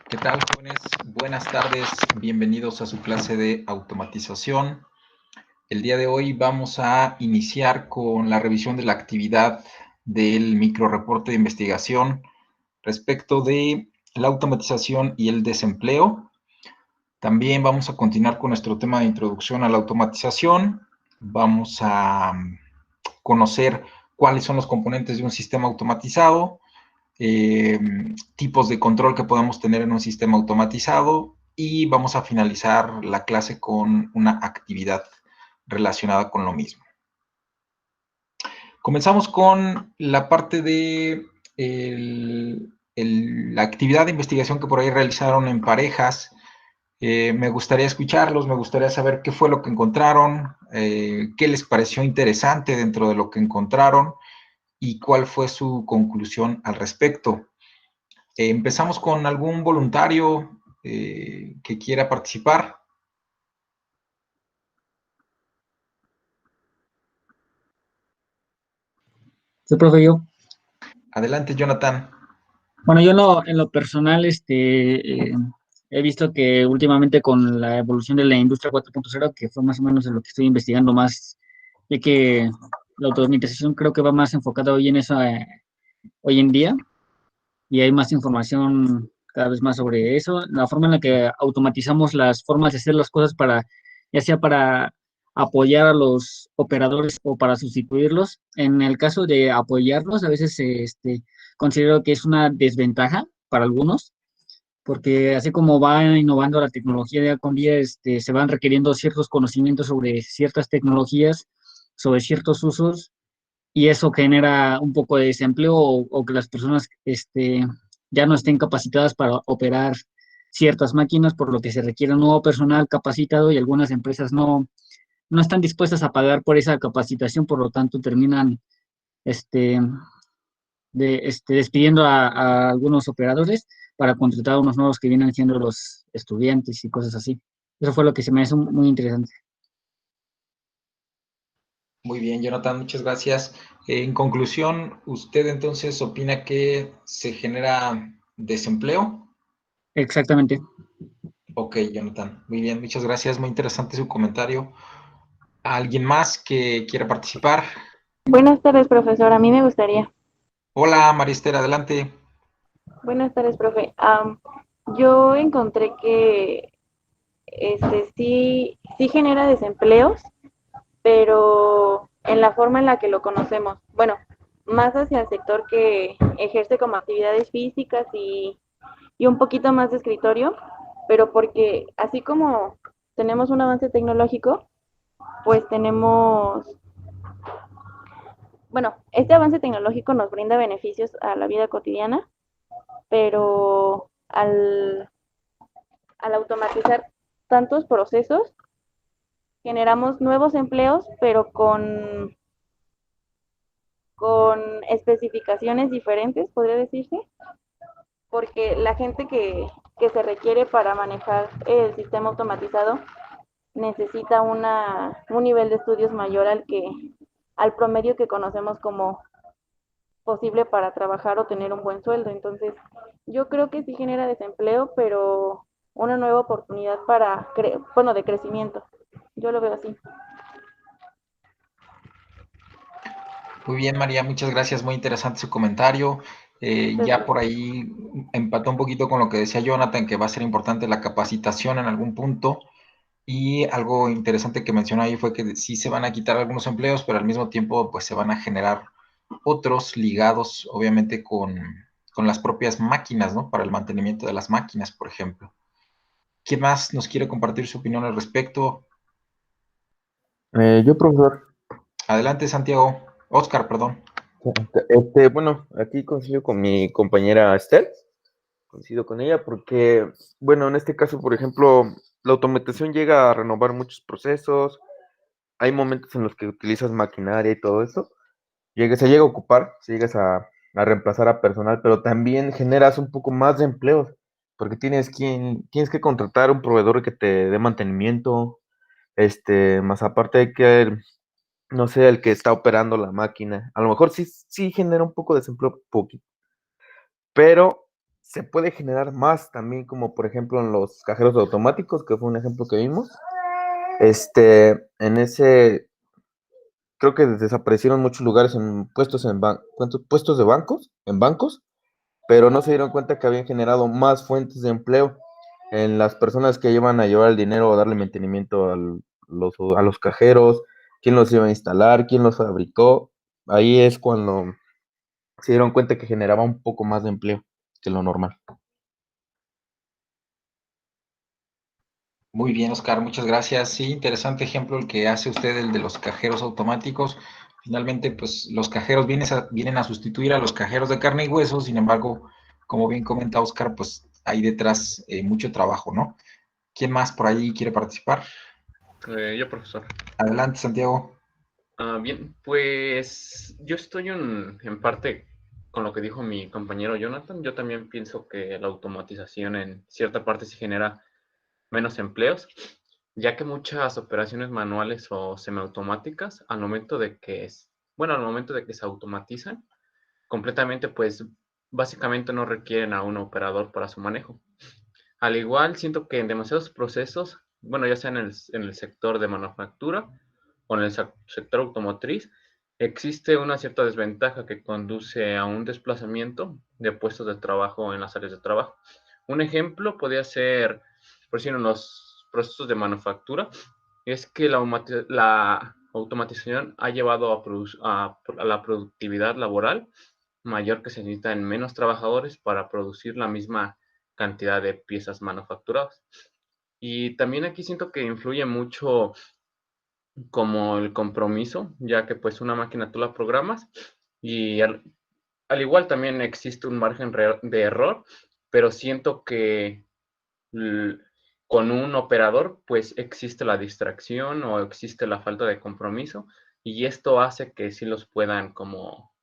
¿Qué tal, jóvenes? Buenas tardes, bienvenidos a su clase de automatización. El día de hoy vamos a iniciar con la revisión de la actividad del microreporte de investigación respecto de la automatización y el desempleo. También vamos a continuar con nuestro tema de introducción a la automatización. Vamos a conocer cuáles son los componentes de un sistema automatizado, tipos de control que podemos tener en un sistema automatizado y vamos a finalizar la clase con una actividad relacionada con lo mismo. Comenzamos con la parte de la actividad de investigación que por ahí realizaron en parejas. Me gustaría escucharlos, me gustaría saber qué fue lo que encontraron, qué les pareció interesante dentro de lo que encontraron y cuál fue su conclusión al respecto. Empezamos con algún voluntario que quiera participar. Sí, profe, yo. Adelante, Jonathan. Bueno, yo en lo personal, he visto que últimamente con la evolución de la industria 4.0, que fue más o menos en lo que estoy investigando más, ya que la automatización creo que va más enfocada hoy en eso, hoy en día, y hay más información cada vez más sobre eso, la forma en la que automatizamos las formas de hacer las cosas para, ya sea para apoyar a los operadores o para sustituirlos. En el caso de apoyarlos, a veces considero que es una desventaja para algunos, porque así como va innovando la tecnología día con día, se van requiriendo ciertos conocimientos sobre ciertas tecnologías, sobre ciertos usos, y eso genera un poco de desempleo o que las personas ya no estén capacitadas para operar ciertas máquinas, por lo que se requiere un nuevo personal capacitado y algunas empresas no están dispuestas a pagar por esa capacitación, por lo tanto terminan este, despidiendo a algunos operadores para contratar a unos nuevos que vienen siendo los estudiantes y cosas así. Eso fue lo que se me hizo muy interesante. Muy bien, Jonathan, muchas gracias. En conclusión, ¿usted entonces opina que se genera desempleo? Exactamente. Ok, Jonathan, muy bien, muchas gracias, muy interesante su comentario. ¿Alguien más que quiera participar? Buenas tardes, profesor. A mí me gustaría. Hola, Marister, adelante. Buenas tardes, profe. Yo encontré que sí genera desempleos, pero en la forma en la que lo conocemos. Bueno, más hacia el sector que ejerce como actividades físicas y un poquito más de escritorio, pero porque así como tenemos un avance tecnológico, pues bueno, este avance tecnológico nos brinda beneficios a la vida cotidiana, pero al automatizar tantos procesos, generamos nuevos empleos, pero con especificaciones diferentes, podría decirse, porque la gente que se requiere para manejar el sistema automatizado necesita un nivel de estudios mayor al promedio que conocemos como posible para trabajar o tener un buen sueldo. Entonces, yo creo que sí genera desempleo, pero una nueva oportunidad de crecimiento. Yo lo veo así. Muy bien, María, muchas gracias, muy interesante su comentario. Ya por ahí empató un poquito con lo que decía Jonathan, que va a ser importante la capacitación en algún punto. Y algo interesante que mencionó ahí fue que sí se van a quitar algunos empleos, pero al mismo tiempo pues se van a generar otros ligados, obviamente, con las propias máquinas, ¿no? Para el mantenimiento de las máquinas, por ejemplo. ¿Quién más nos quiere compartir su opinión al respecto? Yo, profesor, Adelante, Santiago. Oscar, perdón. bueno, aquí coincido con mi compañera Esther, coincido con ella porque, bueno, en este caso, por ejemplo, la automatización llega a renovar muchos procesos, hay momentos en los que utilizas maquinaria y todo eso, se llega a ocupar, a reemplazar a personal, pero también generas un poco más de empleos, porque tienes que contratar un proveedor que te dé mantenimiento, más aparte hay que no sé, el que está operando la máquina. A lo mejor sí genera un poco de desempleo, poquito, pero se puede generar más también, como por ejemplo en los cajeros automáticos, que fue un ejemplo que vimos. En ese, creo que desaparecieron muchos lugares en puestos de bancos, en bancos, pero no se dieron cuenta que habían generado más fuentes de empleo en las personas que iban a llevar el dinero o darle mantenimiento a los cajeros, quién los iba a instalar, quién los fabricó. Ahí es cuando se dieron cuenta que generaba un poco más de empleo que lo normal. Muy bien, Oscar, muchas gracias. Sí, interesante ejemplo el que hace usted, el de los cajeros automáticos. Finalmente, pues los cajeros vienen a sustituir a los cajeros de carne y hueso, sin embargo, como bien comenta Oscar, pues hay detrás mucho trabajo, ¿no? ¿Quién más por ahí quiere participar? Yo, profesor. Adelante, Santiago. Bien, pues yo estoy en parte con lo que dijo mi compañero Jonathan. Yo también pienso que la automatización en cierta parte sí genera menos empleos, ya que muchas operaciones manuales o semiautomáticas, al momento de que se automatizan completamente, pues básicamente no requieren a un operador para su manejo. Al igual, siento que en demasiados procesos, bueno, ya sea en el sector de manufactura o en el sector automotriz, existe una cierta desventaja que conduce a un desplazamiento de puestos de trabajo en las áreas de trabajo. Un ejemplo podría ser, por ejemplo, en los procesos de manufactura, es que la automatización ha llevado a la productividad laboral mayor, que se necesitan menos trabajadores para producir la misma cantidad de piezas manufacturadas. Y también aquí siento que influye mucho como el compromiso, ya que pues una máquina tú la programas y al igual también existe un margen de error, pero siento que con un operador pues existe la distracción o existe la falta de compromiso, y esto hace que sí los puedan como,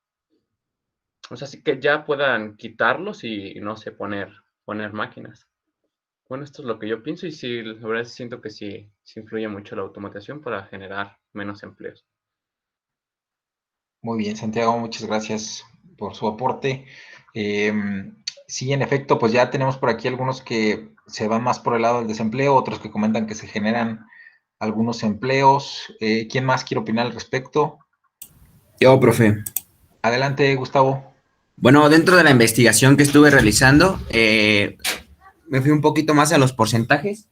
o sea, sí que ya puedan quitarlos y no sé, poner máquinas. Bueno, esto es lo que yo pienso, y sí, la verdad siento que sí influye mucho la automatización para generar menos empleos. Muy bien, Santiago, muchas gracias por su aporte. Eh, sí, en efecto, pues ya tenemos por aquí algunos que se van más por el lado del desempleo, otros que comentan que se generan algunos empleos. ¿Quién más quiere opinar al respecto? Yo, profe. Adelante, Gustavo. Bueno, dentro de la investigación que estuve realizando, me fui un poquito más a los porcentajes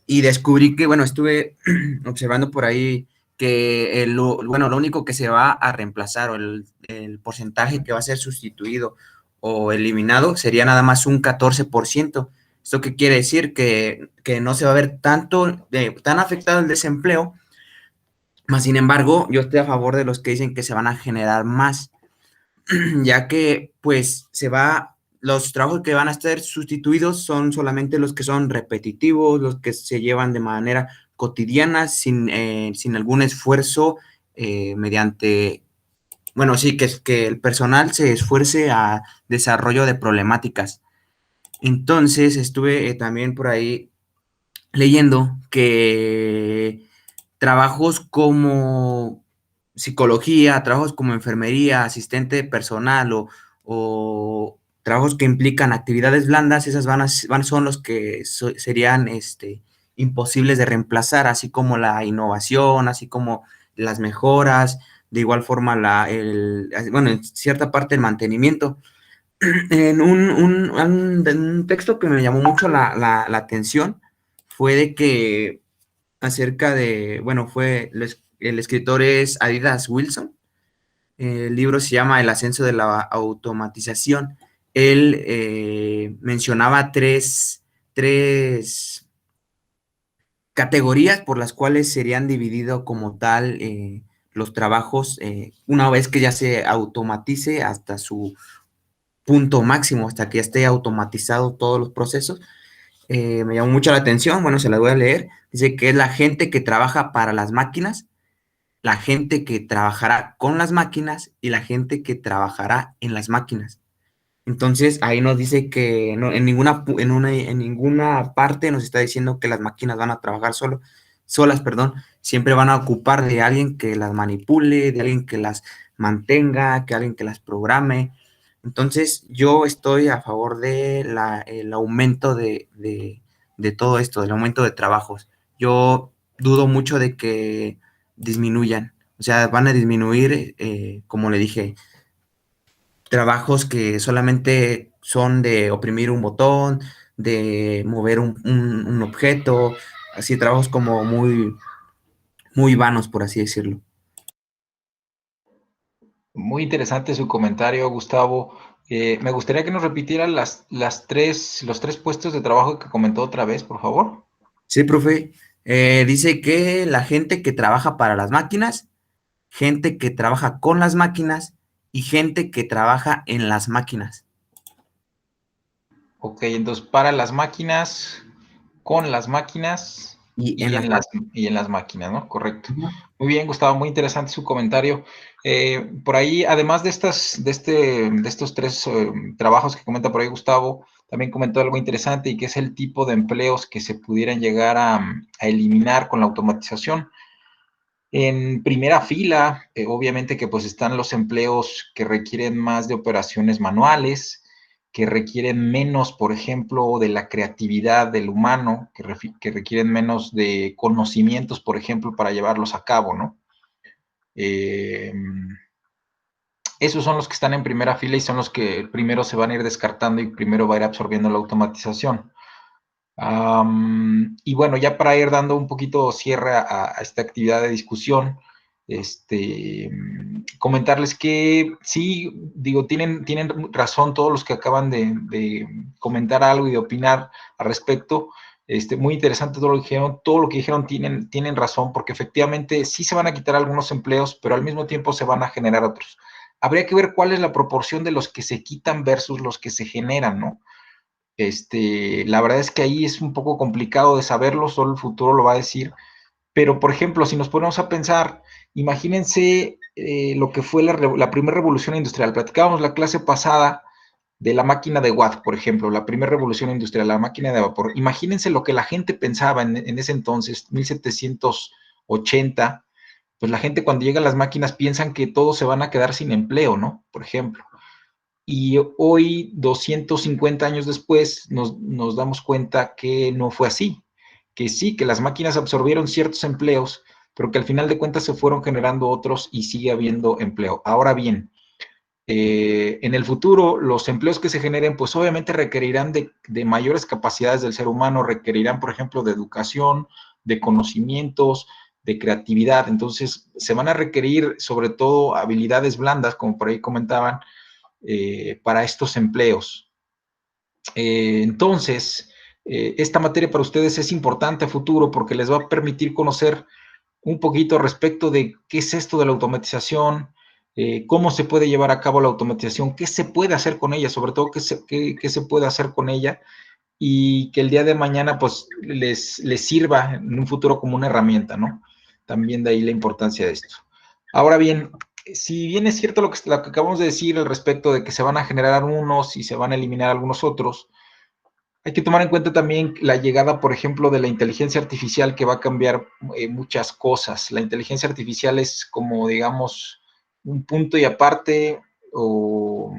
y descubrí que, bueno, estuve observando por ahí que lo único que se va a reemplazar o el porcentaje que va a ser sustituido o eliminado sería nada más un 14%. ¿Esto qué quiere decir? Que no se va a ver tan afectado el desempleo, más sin embargo, yo estoy a favor de los que dicen que se van a generar más, ya que pues los trabajos que van a estar sustituidos son solamente los que son repetitivos, los que se llevan de manera cotidiana, sin algún esfuerzo bueno, sí, que el personal se esfuerce a desarrollo de problemáticas. Entonces, estuve también por ahí leyendo que trabajos como psicología, trabajos como enfermería, asistente personal o trabajos que implican actividades blandas, esas son los que serían imposibles de reemplazar, así como la innovación, así como las mejoras, de igual forma en cierta parte el mantenimiento. En un texto que me llamó mucho la atención fue de que el escritor es Adidas Wilson. El libro se llama El ascenso de la automatización. Él mencionaba tres categorías por las cuales serían divididos como tal los trabajos una vez que ya se automatice hasta su punto máximo, hasta que ya esté automatizado todos los procesos. Me llamó mucho la atención, bueno, se las voy a leer. Dice que es la gente que trabaja para las máquinas, la gente que trabajará con las máquinas y la gente que trabajará en las máquinas. Entonces, ahí nos dice que no, en ninguna parte nos está diciendo que las máquinas van a trabajar solas, siempre van a ocupar de alguien que las manipule, de alguien que las mantenga, que alguien que las programe. Entonces, yo estoy a favor de el aumento de todo esto, del aumento de trabajos. Yo dudo mucho de que disminuyan. O sea, van a disminuir, como le dije, trabajos que solamente son de oprimir un botón, de mover un objeto, así trabajos como muy vanos, por así decirlo. Muy interesante su comentario, Gustavo. Me gustaría que nos repitiera los tres puestos de trabajo que comentó otra vez, por favor. Sí, profe. Dice que la gente que trabaja para las máquinas, gente que trabaja con las máquinas y gente que trabaja en las máquinas. Ok, entonces para las máquinas, con las máquinas Y en y las y en las máquinas, ¿no? Correcto. máquinas. Muy bien, Gustavo, muy interesante su comentario. Por ahí, además de estos tres trabajos que comenta por ahí Gustavo, también comentó algo interesante y que es el tipo de empleos que se pudieran llegar a eliminar con la automatización. En primera fila, obviamente que pues están los empleos que requieren más de operaciones manuales, que requieren menos, por ejemplo, de la creatividad del humano, que requieren menos de conocimientos, por ejemplo, para llevarlos a cabo, ¿no? Eh, Esos son los que están en primera fila y son los que primero se van a ir descartando y primero va a ir absorbiendo la automatización. Y bueno, ya para ir dando un poquito cierre a esta actividad de discusión, comentarles que sí, digo, tienen razón todos los que acaban de comentar algo y de opinar al respecto. Muy interesante todo lo que dijeron tienen razón, porque efectivamente sí se van a quitar algunos empleos, pero al mismo tiempo se van a generar otros. Habría que ver cuál es la proporción de los que se quitan versus los que se generan, ¿no? La verdad es que ahí es un poco complicado de saberlo, solo el futuro lo va a decir. Pero, por ejemplo, si nos ponemos a pensar, imagínense lo que fue la primera revolución industrial. Platicábamos la clase pasada de la máquina de Watt, por ejemplo, la primera revolución industrial, la máquina de vapor. Imagínense lo que la gente pensaba en ese entonces, 1780. Pues la gente cuando llega a las máquinas piensan que todos se van a quedar sin empleo, ¿no? Por ejemplo. Y hoy, 250 años después, nos damos cuenta que no fue así, que sí, que las máquinas absorbieron ciertos empleos, pero que al final de cuentas se fueron generando otros y sigue habiendo empleo. Ahora bien, en el futuro, los empleos que se generen, pues obviamente requerirán de mayores capacidades del ser humano, requerirán, por ejemplo, de educación, de conocimientos, de creatividad. Entonces, se van a requerir sobre todo habilidades blandas, como por ahí comentaban, para estos empleos. Entonces, esta materia para ustedes es importante a futuro porque les va a permitir conocer un poquito respecto de qué es esto de la automatización, cómo se puede llevar a cabo la automatización, qué se puede hacer con ella, sobre todo qué se puede hacer con ella y que el día de mañana pues les sirva en un futuro como una herramienta, ¿no? También de ahí la importancia de esto. Ahora bien, si bien es cierto lo que acabamos de decir al respecto de que se van a generar unos y se van a eliminar algunos otros, hay que tomar en cuenta también la llegada, por ejemplo, de la inteligencia artificial que va a cambiar muchas cosas. La inteligencia artificial es como, digamos, un punto y aparte, o,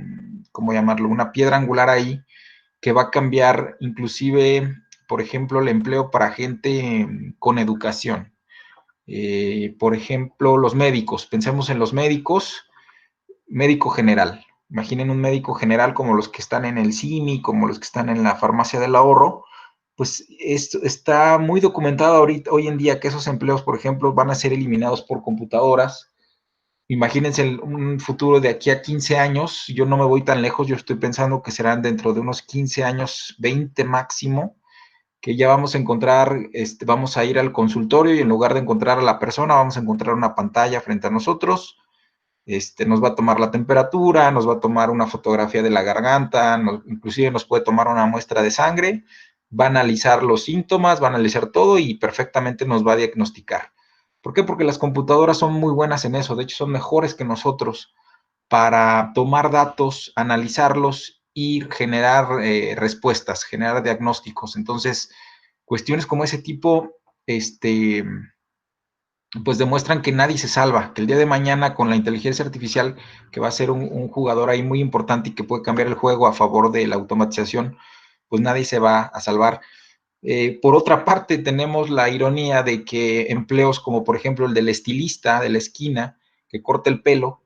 ¿cómo llamarlo? Una piedra angular ahí, que va a cambiar inclusive, por ejemplo, el empleo para gente con educación. Por ejemplo, los médicos. Pensemos en los médicos, médico general. Imaginen un médico general como los que están en el CIMI, como los que están en la farmacia del ahorro. Pues esto está muy documentado ahorita, hoy en día que esos empleos, por ejemplo, van a ser eliminados por computadoras. Imagínense un futuro de aquí a 15 años, yo no me voy tan lejos, yo estoy pensando que serán dentro de unos 15 años, 20 máximo, que ya vamos a encontrar, vamos a ir al consultorio y en lugar de encontrar a la persona, vamos a encontrar una pantalla frente a nosotros, nos va a tomar la temperatura, nos va a tomar una fotografía de la garganta, inclusive nos puede tomar una muestra de sangre, va a analizar los síntomas, va a analizar todo y perfectamente nos va a diagnosticar. ¿Por qué? Porque las computadoras son muy buenas en eso, de hecho son mejores que nosotros para tomar datos, analizarlos y generar respuestas, generar diagnósticos. Entonces, cuestiones como ese tipo, pues demuestran que nadie se salva, que el día de mañana con la inteligencia artificial, que va a ser un jugador ahí muy importante y que puede cambiar el juego a favor de la automatización, pues nadie se va a salvar. Por otra parte, tenemos la ironía de que empleos como por ejemplo el del estilista de la esquina que corta el pelo,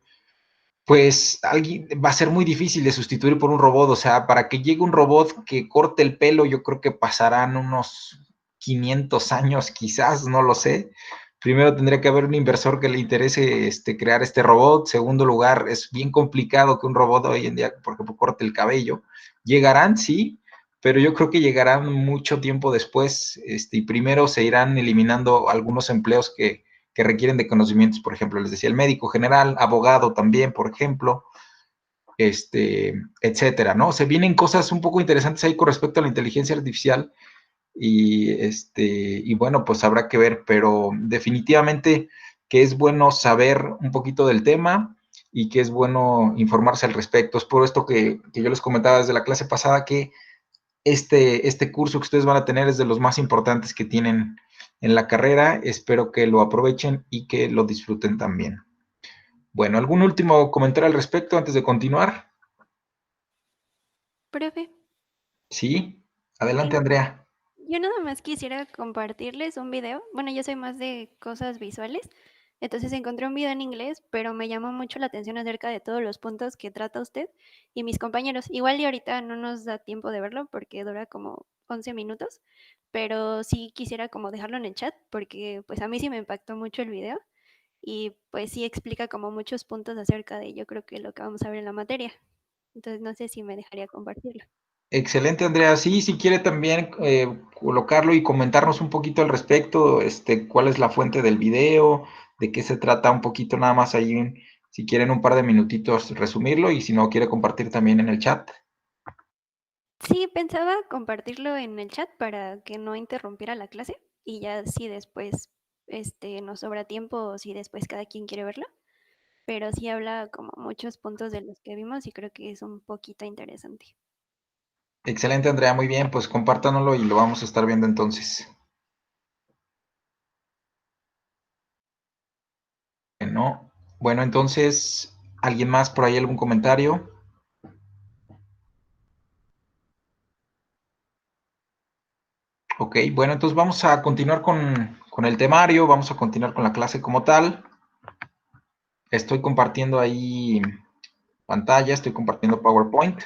pues alguien va a ser muy difícil de sustituir por un robot. O sea, para que llegue un robot que corte el pelo, yo creo que pasarán unos 500 años, quizás, no lo sé. Primero tendría que haber un inversor que le interese crear este robot. Segundo lugar, es bien complicado que un robot hoy en día, por ejemplo, corte el cabello. Llegarán, sí, pero yo creo que llegarán mucho tiempo después, y primero se irán eliminando algunos empleos que requieren de conocimientos, por ejemplo, les decía, el médico general, abogado también, por ejemplo, etcétera, ¿no? Se vienen cosas un poco interesantes ahí con respecto a la inteligencia artificial y bueno, pues habrá que ver, pero definitivamente que es bueno saber un poquito del tema y que es bueno informarse al respecto. Es por esto que yo les comentaba desde la clase pasada que este curso que ustedes van a tener es de los más importantes que tienen en la carrera. Espero que lo aprovechen y que lo disfruten también. Bueno, ¿algún último comentario al respecto antes de continuar? Profe, Sí, adelante, Andrea. yo nada más quisiera compartirles un video. Bueno, yo soy más de cosas visuales, entonces encontré un video en inglés, pero me llamó mucho la atención acerca de todos los puntos que trata usted y mis compañeros. Igual y ahorita no nos da tiempo de verlo porque dura como 11 minutos, pero sí quisiera como dejarlo en el chat porque pues a mí sí me impactó mucho el video y pues sí explica como muchos puntos acerca de yo creo que lo que vamos a ver en la materia. Entonces no sé si me dejaría compartirlo. Excelente, Andrea. Sí, si quiere también colocarlo y comentarnos un poquito al respecto, cuál es la fuente del video, de qué se trata un poquito nada más ahí, si quieren un par de minutitos resumirlo y si no quiere compartir también en el chat. Sí, pensaba compartirlo en el chat para que no interrumpiera la clase y ya si después nos sobra tiempo o si después cada quien quiere verlo, pero sí habla como muchos puntos de los que vimos y creo que es un poquito interesante. Excelente, Andrea, muy bien, pues compártanoslo y lo vamos a estar viendo entonces. Bueno, entonces, ¿alguien más por ahí algún comentario? Ok, bueno, entonces vamos a continuar con el temario, vamos a continuar con la clase como tal. Estoy compartiendo ahí pantalla, estoy compartiendo PowerPoint.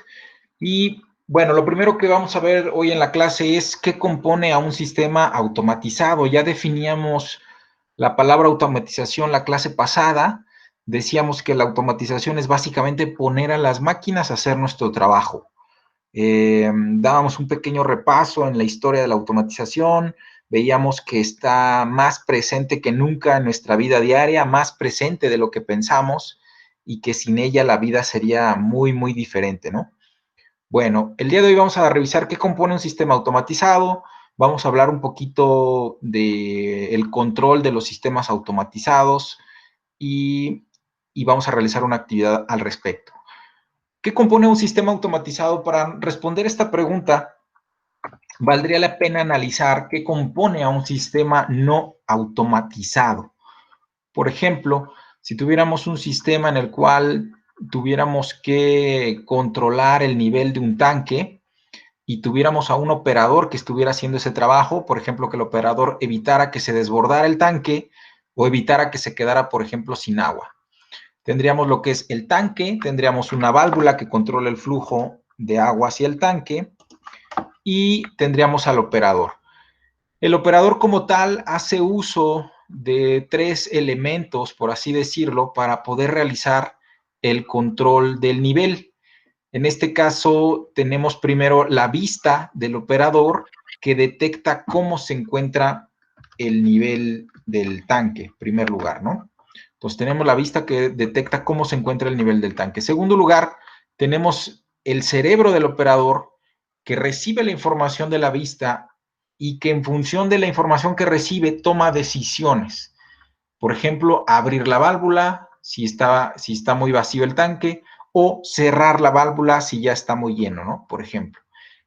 Y bueno, lo primero que vamos a ver hoy en la clase es qué compone a un sistema automatizado. Ya definíamos la palabra automatización la clase pasada. Decíamos que la automatización es básicamente poner a las máquinas a hacer nuestro trabajo. Dábamos un pequeño repaso en la historia de la automatización, veíamos que está más presente que nunca en nuestra vida diaria, más presente de lo que pensamos y que sin ella la vida sería muy, muy diferente, ¿no? Bueno, el día de hoy vamos a revisar qué compone un sistema automatizado, vamos a hablar un poquito del control de los sistemas automatizados y vamos a realizar una actividad al respecto. ¿Qué compone un sistema automatizado? Para responder esta pregunta, valdría la pena analizar qué compone a un sistema no automatizado. Por ejemplo, si tuviéramos un sistema en el cual tuviéramos que controlar el nivel de un tanque y tuviéramos a un operador que estuviera haciendo ese trabajo, por ejemplo, que el operador evitara que se desbordara el tanque o evitara que se quedara, por ejemplo, sin agua. Tendríamos lo que es el tanque, tendríamos una válvula que controla el flujo de agua hacia el tanque y tendríamos al operador. El operador como tal hace uso de 3 elementos, por así decirlo, para poder realizar el control del nivel. En este caso, tenemos primero la vista del operador que detecta cómo se encuentra el nivel del tanque, en primer lugar, ¿no? Entonces, tenemos la vista que detecta cómo se encuentra el nivel del tanque. En segundo lugar, tenemos el cerebro del operador que recibe la información de la vista y que en función de la información que recibe toma decisiones. Por ejemplo, abrir la válvula si está muy vacío el tanque o cerrar la válvula si ya está muy lleno, ¿no? Por ejemplo.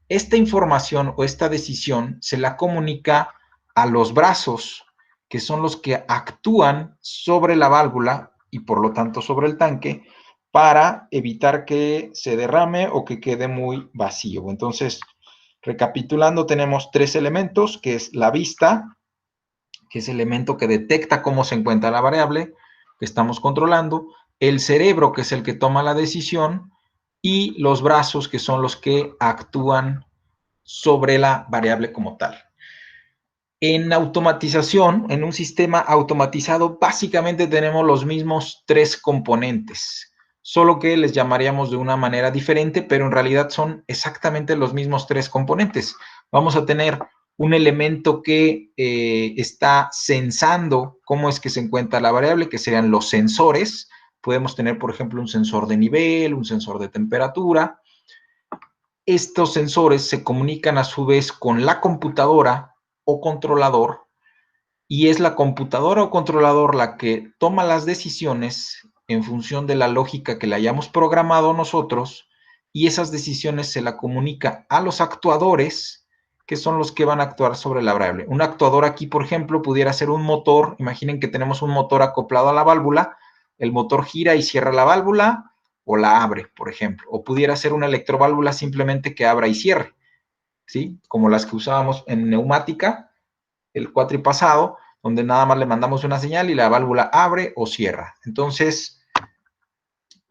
Esta información o esta decisión se la comunica a los brazos que son los que actúan sobre la válvula y por lo tanto sobre el tanque para evitar que se derrame o que quede muy vacío. Entonces, recapitulando, tenemos 3 elementos, que es la vista, que es el elemento que detecta cómo se encuentra la variable que estamos controlando, el cerebro, que es el que toma la decisión, y los brazos, que son los que actúan sobre la variable como tal. En automatización, en un sistema automatizado, básicamente tenemos los mismos 3 componentes, solo que les llamaríamos de una manera diferente, pero en realidad son exactamente los mismos 3 componentes. Vamos a tener un elemento que está sensando cómo es que se encuentra la variable, que serían los sensores. Podemos tener, por ejemplo, un sensor de nivel, un sensor de temperatura. Estos sensores se comunican a su vez con la computadora o controlador, y es la computadora o controlador la que toma las decisiones en función de la lógica que le hayamos programado nosotros, y esas decisiones se la comunica a los actuadores, que son los que van a actuar sobre la variable. Un actuador aquí, por ejemplo, pudiera ser un motor. Imaginen que tenemos un motor acoplado a la válvula, el motor gira y cierra la válvula, o la abre, por ejemplo. O pudiera ser una electroválvula simplemente que abra y cierre, ¿sí? Como las que usábamos en neumática, el cuatripasado, donde nada más le mandamos una señal y la válvula abre o cierra. Entonces,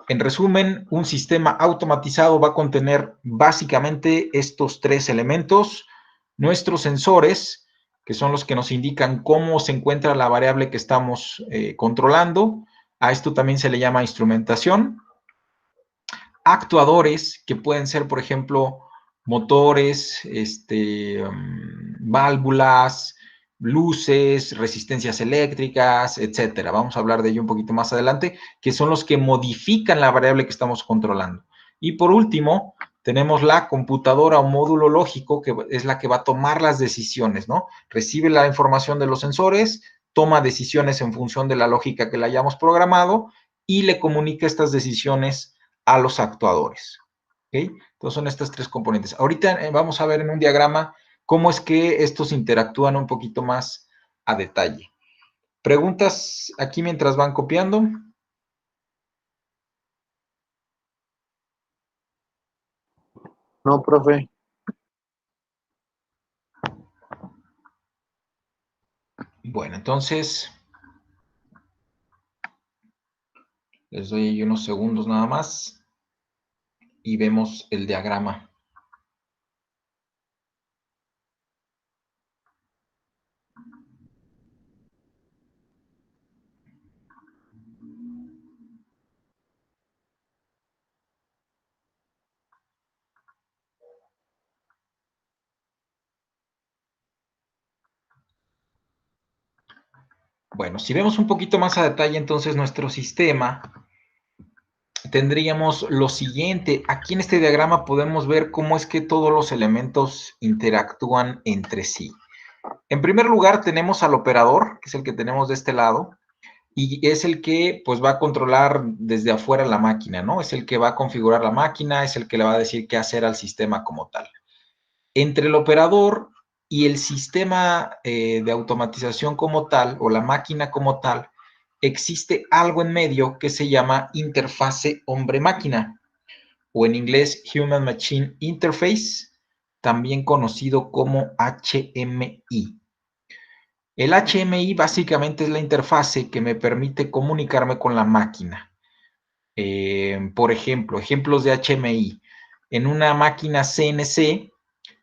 en resumen, un sistema automatizado va a contener básicamente estos 3 elementos: nuestros sensores, que son los que nos indican cómo se encuentra la variable que estamos controlando. A esto también se le llama instrumentación. Actuadores, que pueden ser, por ejemplo, motores, válvulas, luces, resistencias eléctricas, etcétera. Vamos a hablar de ello un poquito más adelante, que son los que modifican la variable que estamos controlando. Y por último, tenemos la computadora o módulo lógico, que es la que va a tomar las decisiones, ¿no? Recibe la información de los sensores, toma decisiones en función de la lógica que le hayamos programado y le comunica estas decisiones a los actuadores. ¿Okay? Entonces son estas 3 componentes. Ahorita vamos a ver en un diagrama cómo es que estos interactúan un poquito más a detalle. ¿Preguntas aquí mientras van copiando? No, profe. Bueno, entonces les doy unos segundos nada más y vemos el diagrama. Bueno, si vemos un poquito más a detalle, entonces nuestro sistema, tendríamos lo siguiente. Aquí en este diagrama podemos ver cómo es que todos los elementos interactúan entre sí. En primer lugar, tenemos al operador, que es el que tenemos de este lado, y es el que pues va a controlar desde afuera la máquina, ¿no? Es el que va a configurar la máquina, es el que le va a decir qué hacer al sistema como tal. Entre el operador y el sistema de automatización como tal, o la máquina como tal, existe algo en medio que se llama interfase hombre-máquina, o en inglés Human Machine Interface, también conocido como HMI. El HMI básicamente es la interfase que me permite comunicarme con la máquina. Por ejemplo, ejemplos de HMI. En una máquina CNC,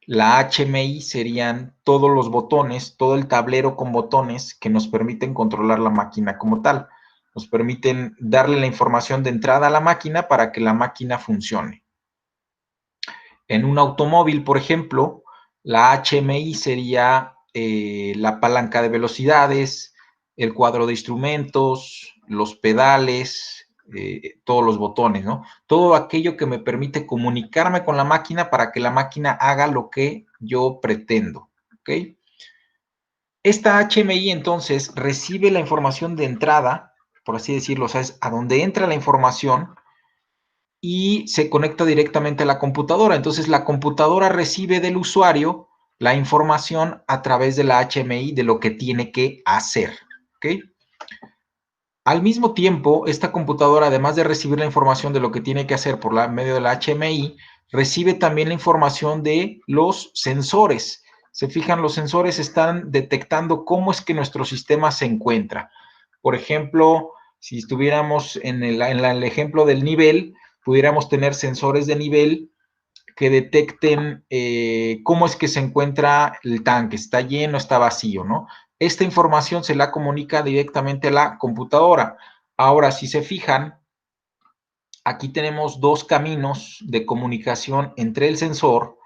la HMI serían todos los botones, todo el tablero con botones que nos permiten controlar la máquina como tal. Nos permiten darle la información de entrada a la máquina para que la máquina funcione. En un automóvil, por ejemplo, la HMI sería la palanca de velocidades, el cuadro de instrumentos, los pedales, todos los botones, ¿no? Todo aquello que me permite comunicarme con la máquina para que la máquina haga lo que yo pretendo, ¿ok? Esta HMI entonces recibe la información de entrada, por así decirlo, o sea, es a donde entra la información, y se conecta directamente a la computadora. Entonces la computadora recibe del usuario la información a través de la HMI de lo que tiene que hacer, ¿ok? Al mismo tiempo, esta computadora, además de recibir la información de lo que tiene que hacer por medio de la HMI, recibe también la información de los sensores. Se fijan, los sensores están detectando cómo es que nuestro sistema se encuentra. Por ejemplo, si estuviéramos en el ejemplo del nivel, pudiéramos tener sensores de nivel que detecten cómo es que se encuentra el tanque, está lleno, está vacío, ¿no? Esta información se la comunica directamente a la computadora. Ahora, si se fijan, aquí tenemos dos caminos de comunicación entre el sensor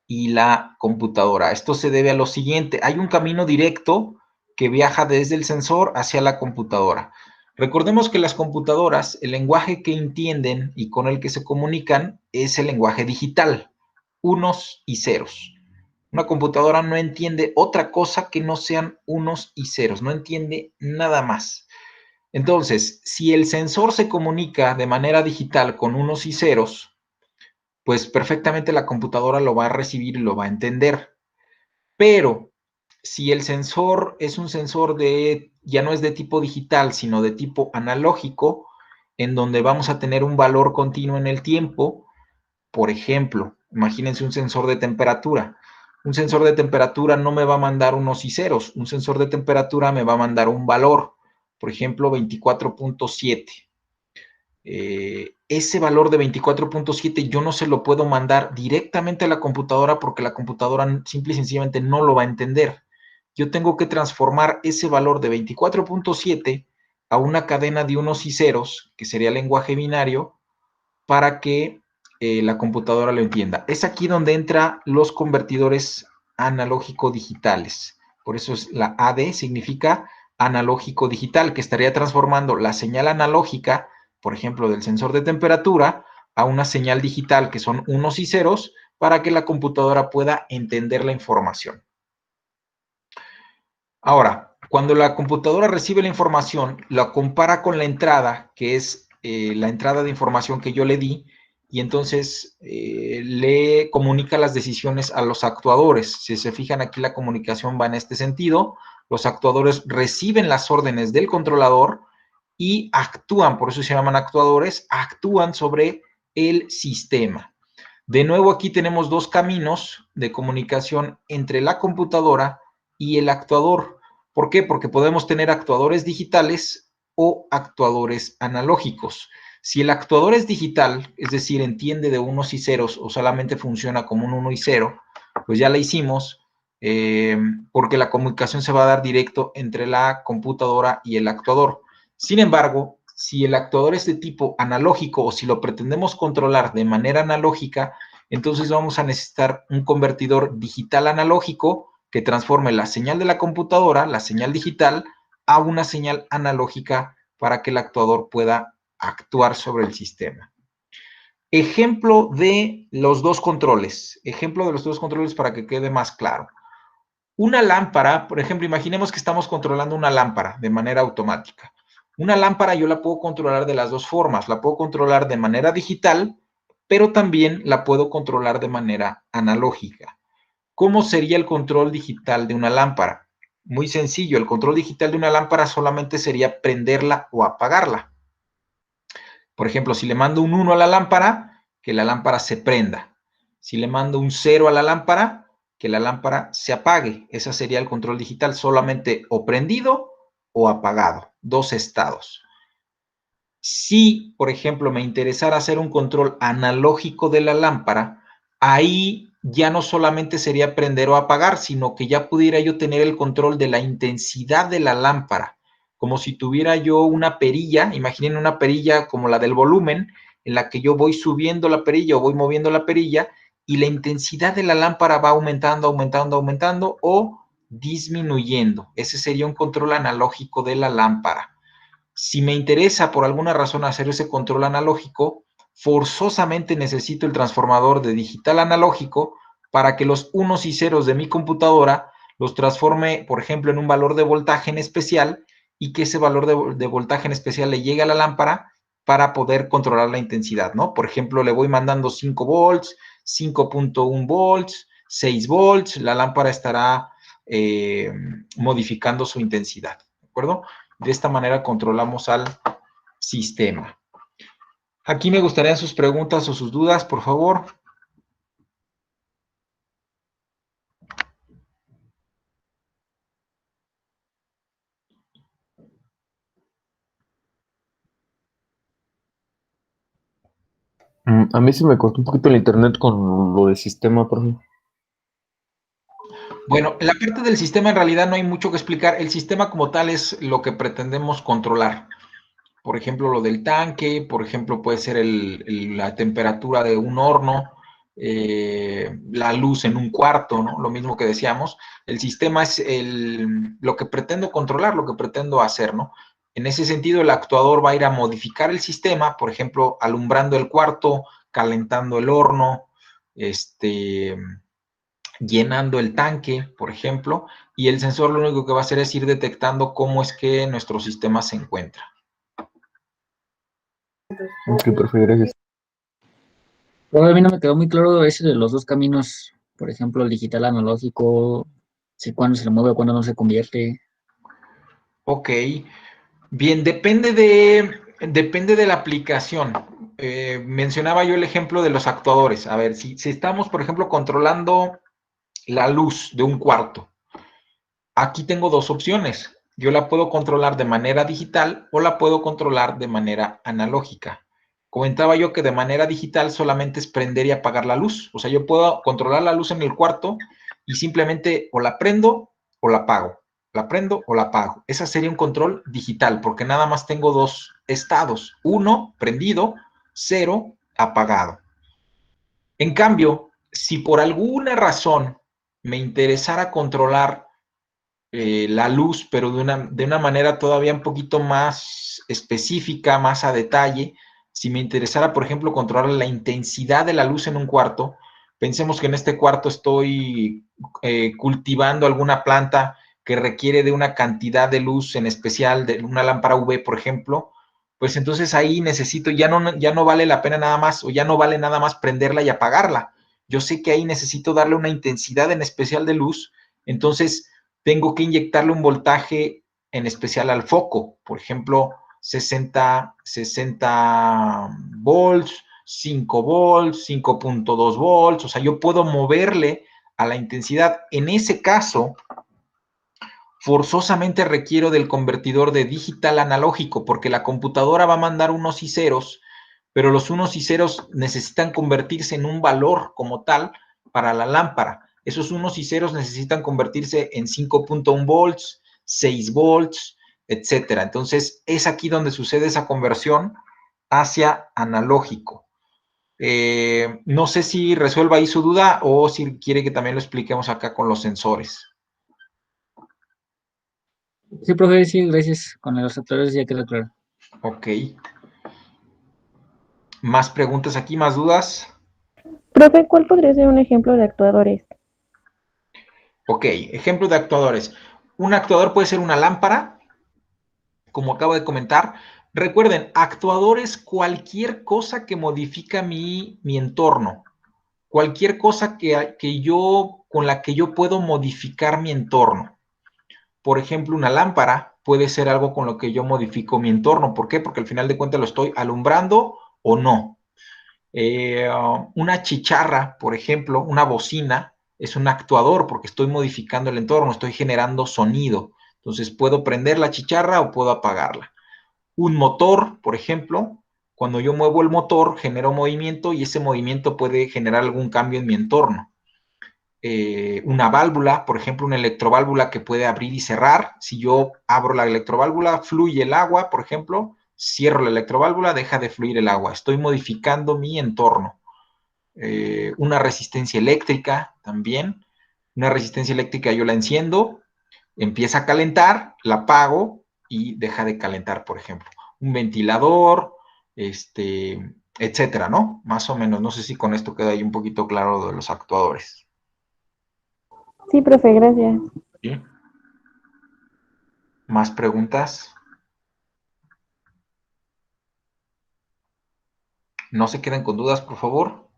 y la computadora. Esto se debe a lo siguiente. Hay un camino directo que viaja desde el sensor hacia la computadora. Recordemos que las computadoras, el lenguaje que entienden y con el que se comunican es el lenguaje digital, unos y ceros. Una computadora no entiende otra cosa que no sean unos y ceros, no entiende nada más. Entonces, si el sensor se comunica de manera digital con unos y ceros, pues perfectamente la computadora lo va a recibir y lo va a entender. Pero si el sensor es un sensor ya no es de tipo digital, sino de tipo analógico, en donde vamos a tener un valor continuo en el tiempo, por ejemplo, imagínense un sensor de temperatura. Un sensor de temperatura no me va a mandar unos y ceros, un sensor de temperatura me va a mandar un valor, por ejemplo, 24.7. Ese valor de 24.7 yo no se lo puedo mandar directamente a la computadora porque la computadora simple y sencillamente no lo va a entender. Yo tengo que transformar ese valor de 24.7 a una cadena de unos y ceros, que sería lenguaje binario, para que la computadora lo entienda. Es aquí donde entran los convertidores analógico-digitales. Por eso es la AD, significa analógico-digital, que estaría transformando la señal analógica, por ejemplo, del sensor de temperatura, a una señal digital, que son unos y ceros, para que la computadora pueda entender la información. Ahora, cuando la computadora recibe la información, la compara con la entrada, que es la entrada de información que yo le di, y entonces le comunica las decisiones a los actuadores. Si se fijan aquí, la comunicación va en este sentido. Los actuadores reciben las órdenes del controlador y actúan, por eso se llaman actuadores, actúan sobre el sistema. De nuevo, aquí tenemos dos caminos de comunicación entre la computadora y el actuador. ¿Por qué? Porque podemos tener actuadores digitales o actuadores analógicos. Si el actuador es digital, es decir, entiende de unos y ceros o solamente funciona como un 1 y 0, pues ya la hicimos, porque la comunicación se va a dar directo entre la computadora y el actuador. Sin embargo, si el actuador es de tipo analógico o si lo pretendemos controlar de manera analógica, entonces vamos a necesitar un convertidor digital analógico que transforme la señal de la computadora, la señal digital, a una señal analógica para que el actuador pueda actuar sobre el sistema. Ejemplo de los dos controles. Ejemplo de los dos controles para que quede más claro. Una lámpara, por ejemplo, imaginemos que estamos controlando una lámpara de manera automática. Una lámpara yo la puedo controlar de las dos formas. La puedo controlar de manera digital, pero también la puedo controlar de manera analógica. ¿Cómo sería el control digital de una lámpara? Muy sencillo, el control digital de una lámpara solamente sería prenderla o apagarla. Por ejemplo, si le mando un 1 a la lámpara, que la lámpara se prenda. Si le mando un 0 a la lámpara, que la lámpara se apague. Ese sería el control digital, solamente o prendido o apagado, dos estados. Si, por ejemplo, me interesara hacer un control analógico de la lámpara, ahí ya no solamente sería prender o apagar, sino que ya pudiera yo tener el control de la intensidad de la lámpara, como si tuviera yo una perilla, imaginen una perilla como la del volumen, en la que yo voy subiendo la perilla o voy moviendo la perilla, y la intensidad de la lámpara va aumentando, aumentando, aumentando o disminuyendo. Ese sería un control analógico de la lámpara. Si me interesa por alguna razón hacer ese control analógico, forzosamente necesito el transformador de digital a analógico para que los unos y ceros de mi computadora los transforme, por ejemplo, en un valor de voltaje en especial y que ese valor de voltaje en especial le llegue a la lámpara para poder controlar la intensidad, ¿no? Por ejemplo, le voy mandando 5 volts, 5.1 volts, 6 volts, la lámpara estará modificando su intensidad, ¿de acuerdo? De esta manera controlamos al sistema. Aquí me gustarían sus preguntas o sus dudas, por favor. A mí se me cortó un poquito el internet con lo del sistema, profe. Bueno, en la parte del sistema en realidad no hay mucho que explicar. El sistema como tal es lo que pretendemos controlar. Por ejemplo, lo del tanque, por ejemplo, puede ser la temperatura de un horno, la luz en un cuarto, ¿no? Lo mismo que decíamos. El sistema es lo que pretendo controlar, lo que pretendo hacer, ¿no? En ese sentido, el actuador va a ir a modificar el sistema, por ejemplo, alumbrando el cuarto, calentando el horno, llenando el tanque, por ejemplo, y el sensor lo único que va a hacer es ir detectando cómo es que nuestro sistema se encuentra. Ok, profe, gracias. Pero a mí no me quedó muy claro ese de los dos caminos, por ejemplo, el digital analógico, si cuándo se le mueve, cuándo no se convierte. Ok, bien, depende de la aplicación. Mencionaba yo el ejemplo de los actuadores. A ver, si estamos, por ejemplo, controlando la luz de un cuarto, aquí tengo dos opciones. Yo la puedo controlar de manera digital o la puedo controlar de manera analógica. Comentaba yo que de manera digital solamente es prender y apagar la luz. O sea, yo puedo controlar la luz en el cuarto y simplemente o la prendo o la apago. La prendo o la apago. Ese sería un control digital porque nada más tengo dos estados. Uno, prendido, cero, apagado. En cambio, si por alguna razón me interesara controlar la luz, pero de una manera todavía un poquito más específica, más a detalle. Si me interesara, por ejemplo, controlar la intensidad de la luz en un cuarto, pensemos que en este cuarto estoy cultivando alguna planta que requiere de una cantidad de luz en especial, de una lámpara UV, por ejemplo, pues entonces ahí necesito, ya no vale la pena nada más, o ya no vale nada más prenderla y apagarla. Yo sé que ahí necesito darle una intensidad en especial de luz, entonces tengo que inyectarle un voltaje en especial al foco, por ejemplo, 60 volts, 5 volts, 5.2 volts, o sea, yo puedo moverle a la intensidad. En ese caso, forzosamente requiero del convertidor de digital a analógico, porque la computadora va a mandar unos y ceros, pero los unos y ceros necesitan convertirse en un valor como tal para la lámpara. Esos unos y ceros necesitan convertirse en 5.1 volts, 6 volts, etcétera. Entonces, es aquí donde sucede esa conversión hacia analógico. No sé si resuelva ahí su duda o si quiere que también lo expliquemos acá con los sensores. Sí, profe, sí, gracias. Con los actores ya quedó claro. Ok. ¿Más preguntas aquí? ¿Más dudas? Profe, ¿cuál podría ser un ejemplo de actuadores? Ok, ejemplo de actuadores. Un actuador puede ser una lámpara, como acabo de comentar. Recuerden, actuador es cualquier cosa que modifica mi entorno. Cualquier cosa con la que yo puedo modificar mi entorno. Por ejemplo, una lámpara puede ser algo con lo que yo modifico mi entorno. ¿Por qué? Porque al final de cuentas lo estoy alumbrando o no. Una chicharra, por ejemplo, una bocina, es un actuador porque estoy modificando el entorno, estoy generando sonido. Entonces, puedo prender la chicharra o puedo apagarla. Un motor, por ejemplo, cuando yo muevo el motor, genero movimiento y ese movimiento puede generar algún cambio en mi entorno. Una válvula, por ejemplo, una electroválvula que puede abrir y cerrar. Si yo abro la electroválvula, fluye el agua, por ejemplo, cierro la electroválvula, deja de fluir el agua. Estoy modificando mi entorno. Una resistencia eléctrica también. Una resistencia eléctrica yo la enciendo, empieza a calentar, la apago y deja de calentar, por ejemplo. Un ventilador, etcétera, ¿no? Más o menos. No sé si con esto queda ahí un poquito claro de los actuadores. Sí, profe, gracias. ¿Sí? ¿Más preguntas? No se queden con dudas, por favor.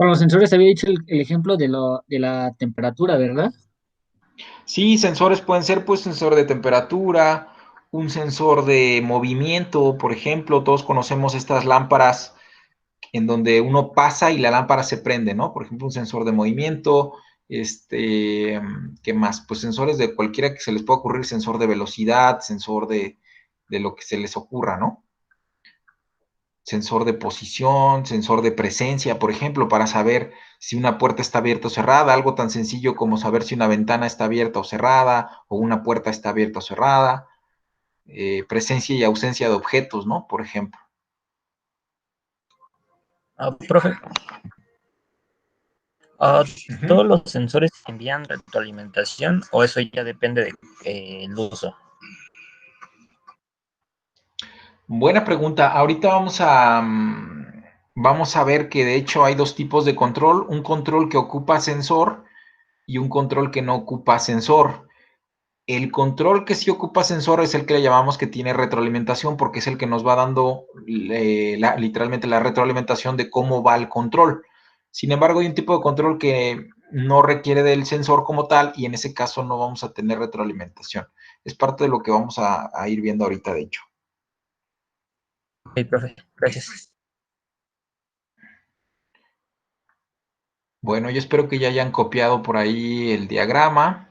Con los sensores había dicho el ejemplo de la temperatura, ¿verdad? Sí, sensores pueden ser pues sensor de temperatura, un sensor de movimiento, por ejemplo, todos conocemos estas lámparas en donde uno pasa y la lámpara se prende, ¿no? Por ejemplo, un sensor de movimiento, ¿qué más? Pues sensores de cualquiera que se les pueda ocurrir, sensor de velocidad, sensor de lo que se les ocurra, ¿no? Sensor de posición, sensor de presencia, por ejemplo, para saber si una puerta está abierta o cerrada, algo tan sencillo como saber si una ventana está abierta o cerrada, o una puerta está abierta o cerrada, presencia y ausencia de objetos, ¿no? Por ejemplo. Profe, Ujú. ¿todos los sensores envían retroalimentación o eso ya depende del uso? Buena pregunta. Ahorita vamos a ver que de hecho hay dos tipos de control, un control que ocupa sensor y un control que no ocupa sensor. El control que sí ocupa sensor es el que le llamamos que tiene retroalimentación porque es el que nos va dando literalmente la retroalimentación de cómo va el control. Sin embargo, hay un tipo de control que no requiere del sensor como tal y en ese caso no vamos a tener retroalimentación. Es parte de lo que vamos a ir viendo ahorita, de hecho. Ok, profe, gracias. Bueno, yo espero que ya hayan copiado por ahí el diagrama.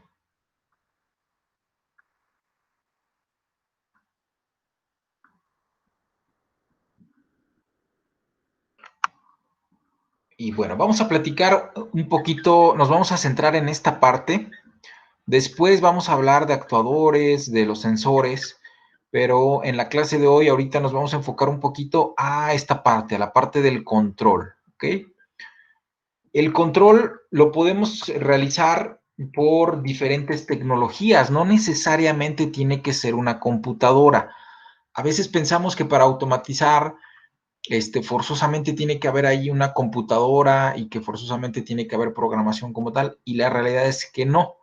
Y bueno, vamos a platicar un poquito, nos vamos a centrar en esta parte. Después vamos a hablar de actuadores, de los sensores, pero en la clase de hoy ahorita nos vamos a enfocar un poquito a esta parte, a la parte del control, ¿ok? El control lo podemos realizar por diferentes tecnologías, no necesariamente tiene que ser una computadora. A veces pensamos que para automatizar, forzosamente tiene que haber ahí una computadora y que forzosamente tiene que haber programación como tal, y la realidad es que no.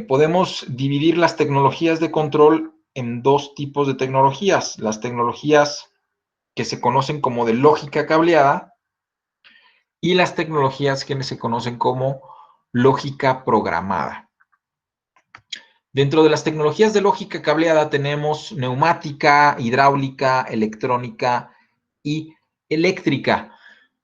Podemos dividir las tecnologías de control en dos tipos de tecnologías. Las tecnologías que se conocen como de lógica cableada y las tecnologías que se conocen como lógica programada. Dentro de las tecnologías de lógica cableada tenemos neumática, hidráulica, electrónica y eléctrica.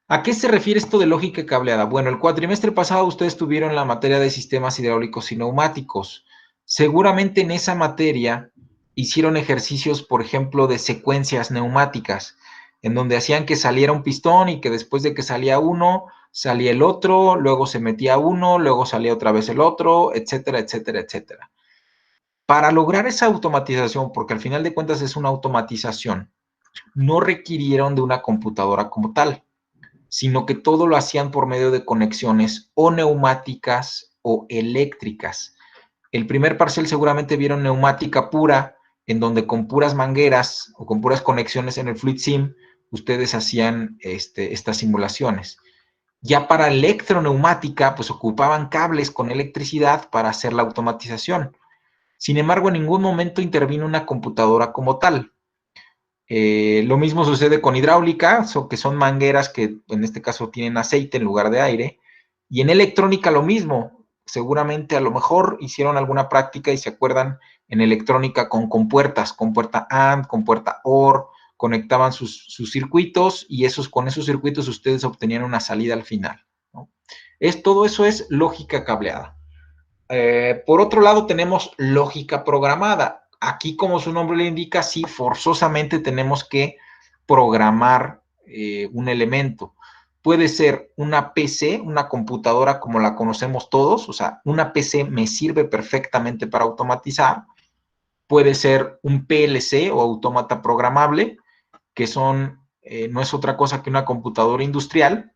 ¿A qué se refiere esto de lógica cableada? Bueno, el cuatrimestre pasado ustedes tuvieron la materia de sistemas hidráulicos y neumáticos. Seguramente en esa materia hicieron ejercicios, por ejemplo, de secuencias neumáticas, en donde hacían que saliera un pistón y que después de que salía uno, salía el otro, luego se metía uno, luego salía otra vez el otro, etcétera, etcétera, etcétera. Para lograr esa automatización, porque al final de cuentas es una automatización, no requirieron de una computadora como tal, sino que todo lo hacían por medio de conexiones o neumáticas o eléctricas. El primer parcial seguramente vieron neumática pura, en donde con puras mangueras o con puras conexiones en el Fluid Sim, ustedes hacían estas simulaciones. Ya para electroneumática, pues ocupaban cables con electricidad para hacer la automatización. Sin embargo, en ningún momento intervino una computadora como tal. Lo mismo sucede con hidráulica, que son mangueras que en este caso tienen aceite en lugar de aire. Y en electrónica lo mismo. Seguramente a lo mejor hicieron alguna práctica y se acuerdan en electrónica con compuertas, compuerta AND, compuerta OR, conectaban sus circuitos y con esos circuitos ustedes obtenían una salida al final, ¿no? Todo eso es lógica cableada. Por otro lado tenemos lógica programada. Aquí, como su nombre le indica, sí, forzosamente tenemos que programar un elemento. Puede ser una PC, una computadora como la conocemos todos, o sea, una PC me sirve perfectamente para automatizar. Puede ser un PLC o autómata programable, que no es otra cosa que una computadora industrial.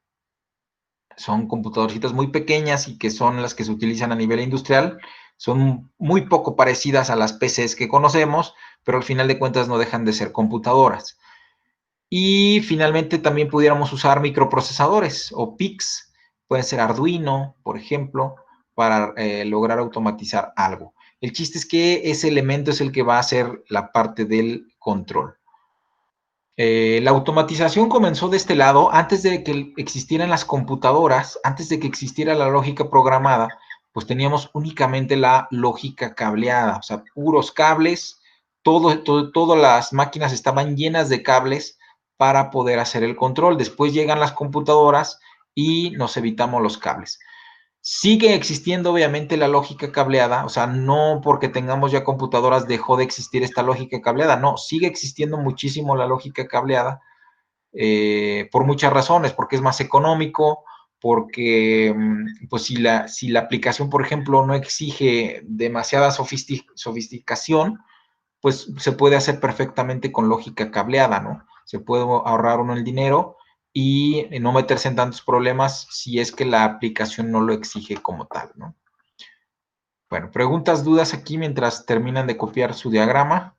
Son computadorcitas muy pequeñas y que son las que se utilizan a nivel industrial. Son muy poco parecidas a las PCs que conocemos, pero al final de cuentas no dejan de ser computadoras. Y finalmente también pudiéramos usar microprocesadores o PICs, pueden ser Arduino, por ejemplo, para lograr automatizar algo. El chiste es que ese elemento es el que va a hacer la parte del control. La automatización comenzó de este lado antes de que existieran las computadoras, antes de que existiera la lógica programada, pues teníamos únicamente la lógica cableada, o sea, puros cables, todas las máquinas estaban llenas de cables para poder hacer el control. Después llegan las computadoras y nos evitamos los cables. Sigue existiendo obviamente la lógica cableada, o sea, no porque tengamos ya computadoras dejó de existir esta lógica cableada, no, sigue existiendo muchísimo la lógica cableada por muchas razones, porque es más económico, porque pues si la aplicación, por ejemplo, no exige demasiada sofisticación, pues se puede hacer perfectamente con lógica cableada, ¿no? Se puede ahorrar uno el dinero y no meterse en tantos problemas si es que la aplicación no lo exige como tal, ¿no? Bueno, preguntas, dudas aquí mientras terminan de copiar su diagrama.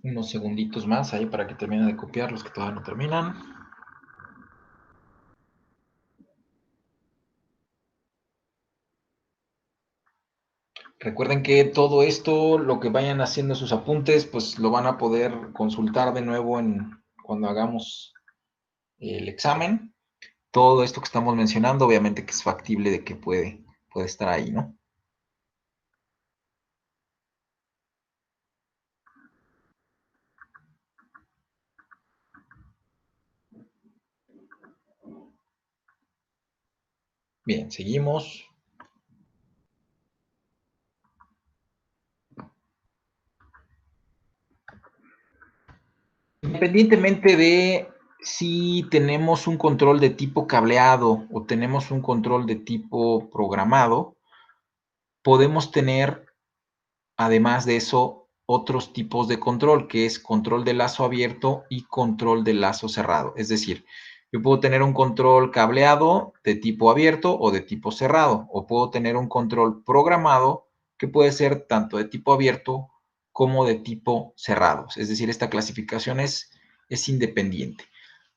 Unos segunditos más ahí para que terminen de copiar los que todavía no terminan. Recuerden que todo esto, lo que vayan haciendo sus apuntes, pues lo van a poder consultar de nuevo cuando hagamos el examen. Todo esto que estamos mencionando, obviamente que es factible de que puede estar ahí, ¿no? Bien, seguimos. Independientemente de si tenemos un control de tipo cableado o tenemos un control de tipo programado, podemos tener, además de eso, otros tipos de control, que es control de lazo abierto y control de lazo cerrado. Es decir, yo puedo tener un control cableado de tipo abierto o de tipo cerrado, o puedo tener un control programado que puede ser tanto de tipo abierto como de tipo cerrado. Es decir, esta clasificación es independiente.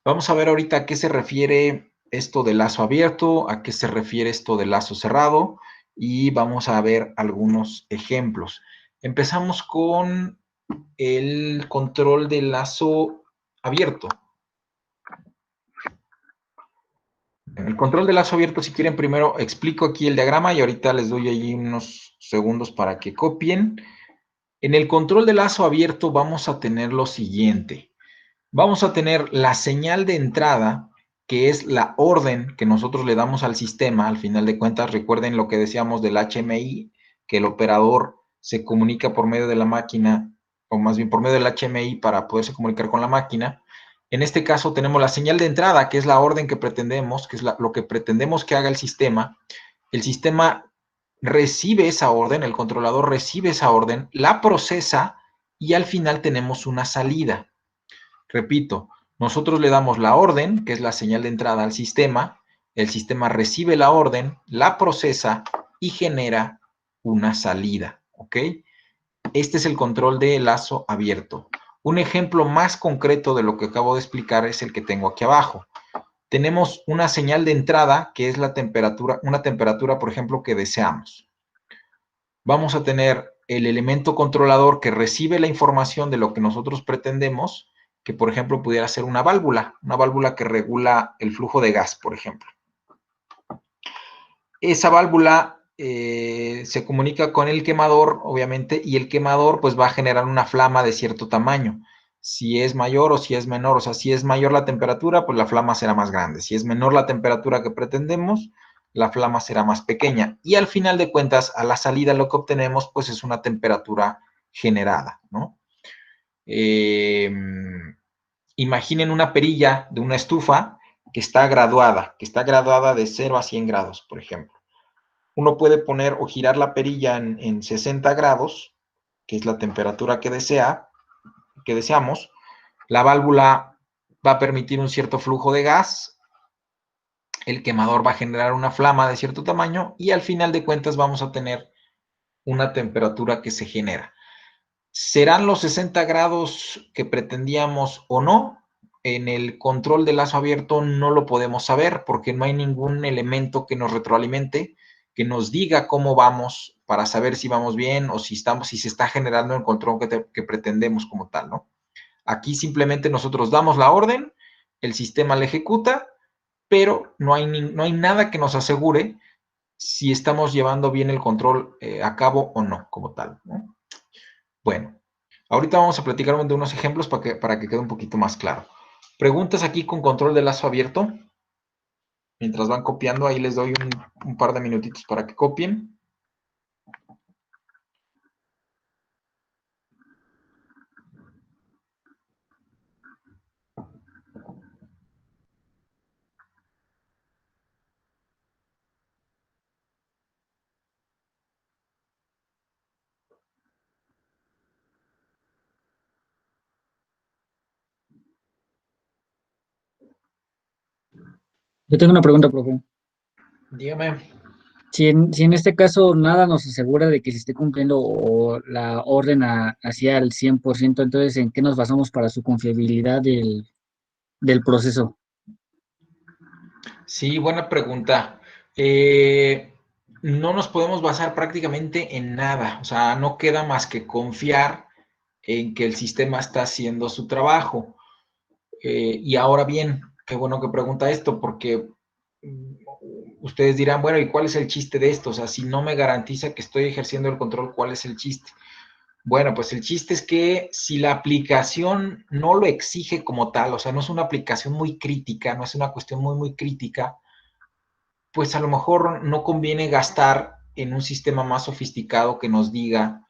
Vamos a ver ahorita a qué se refiere esto de lazo abierto, a qué se refiere esto de lazo cerrado, y vamos a ver algunos ejemplos. Empezamos con el control de lazo abierto. En el control de lazo abierto, si quieren, primero explico aquí el diagrama y ahorita les doy allí unos segundos para que copien. En el control de lazo abierto vamos a tener lo siguiente. Vamos a tener la señal de entrada, que es la orden que nosotros le damos al sistema. Al final de cuentas, recuerden lo que decíamos del HMI, que el operador se comunica por medio de la máquina, o más bien por medio del HMI para poderse comunicar con la máquina. En este caso tenemos la señal de entrada, que es la orden que pretendemos, que es lo que pretendemos que haga el sistema. El sistema recibe esa orden, el controlador recibe esa orden, la procesa y al final tenemos una salida. Repito, nosotros le damos la orden, que es la señal de entrada al sistema, el sistema recibe la orden, la procesa y genera una salida, ¿ok? Este es el control de lazo abierto. Un ejemplo más concreto de lo que acabo de explicar es el que tengo aquí abajo. tenemos una señal de entrada que es la temperatura, una temperatura, por ejemplo, que deseamos. Vamos a tener el elemento controlador que recibe la información de lo que nosotros pretendemos, que por ejemplo pudiera ser una válvula que regula el flujo de gas, por ejemplo. Esa válvula se comunica con el quemador, obviamente, y el quemador pues va a generar una flama de cierto tamaño. Si es mayor o si es menor, o sea, si es mayor la temperatura, pues la flama será más grande. Si es menor la temperatura que pretendemos, la flama será más pequeña. Y al final de cuentas, a la salida lo que obtenemos, pues es una temperatura generada, ¿no? Imaginen una perilla de una estufa que está graduada de 0 a 100 grados, por ejemplo. Uno puede poner o girar la perilla en 60 grados, que es la temperatura que deseamos. La válvula va a permitir un cierto flujo de gas, el quemador va a generar una flama de cierto tamaño y al final de cuentas vamos a tener una temperatura que se genera. ¿Serán los 60 grados que pretendíamos o no? En el control de lazo abierto no lo podemos saber porque no hay ningún elemento que nos retroalimente, que nos diga cómo vamos para saber si vamos bien o si se está generando el control que pretendemos como tal, ¿no? Aquí simplemente nosotros damos la orden, el sistema la ejecuta, pero no hay nada que nos asegure si estamos llevando bien el control a cabo o no, como tal, ¿no? Bueno, ahorita vamos a platicar de unos ejemplos para que quede un poquito más claro. Preguntas aquí con control de lazo abierto. Mientras van copiando, ahí les doy un par de minutitos para que copien. Yo tengo una pregunta, profe. Dígame. Si en este caso nada nos asegura de que se esté cumpliendo o la orden hacia el 100%, entonces, ¿en qué nos basamos para su confiabilidad del proceso? Sí, buena pregunta. No nos podemos basar prácticamente en nada. O sea, no queda más que confiar en que el sistema está haciendo su trabajo. Y ahora bien, qué bueno que pregunta esto, porque ustedes dirán, bueno, ¿y cuál es el chiste de esto? O sea, si no me garantiza que estoy ejerciendo el control, ¿cuál es el chiste? Bueno, pues el chiste es que si la aplicación no lo exige como tal, o sea, no es una aplicación muy crítica, no es una cuestión muy crítica, pues a lo mejor no conviene gastar en un sistema más sofisticado que nos diga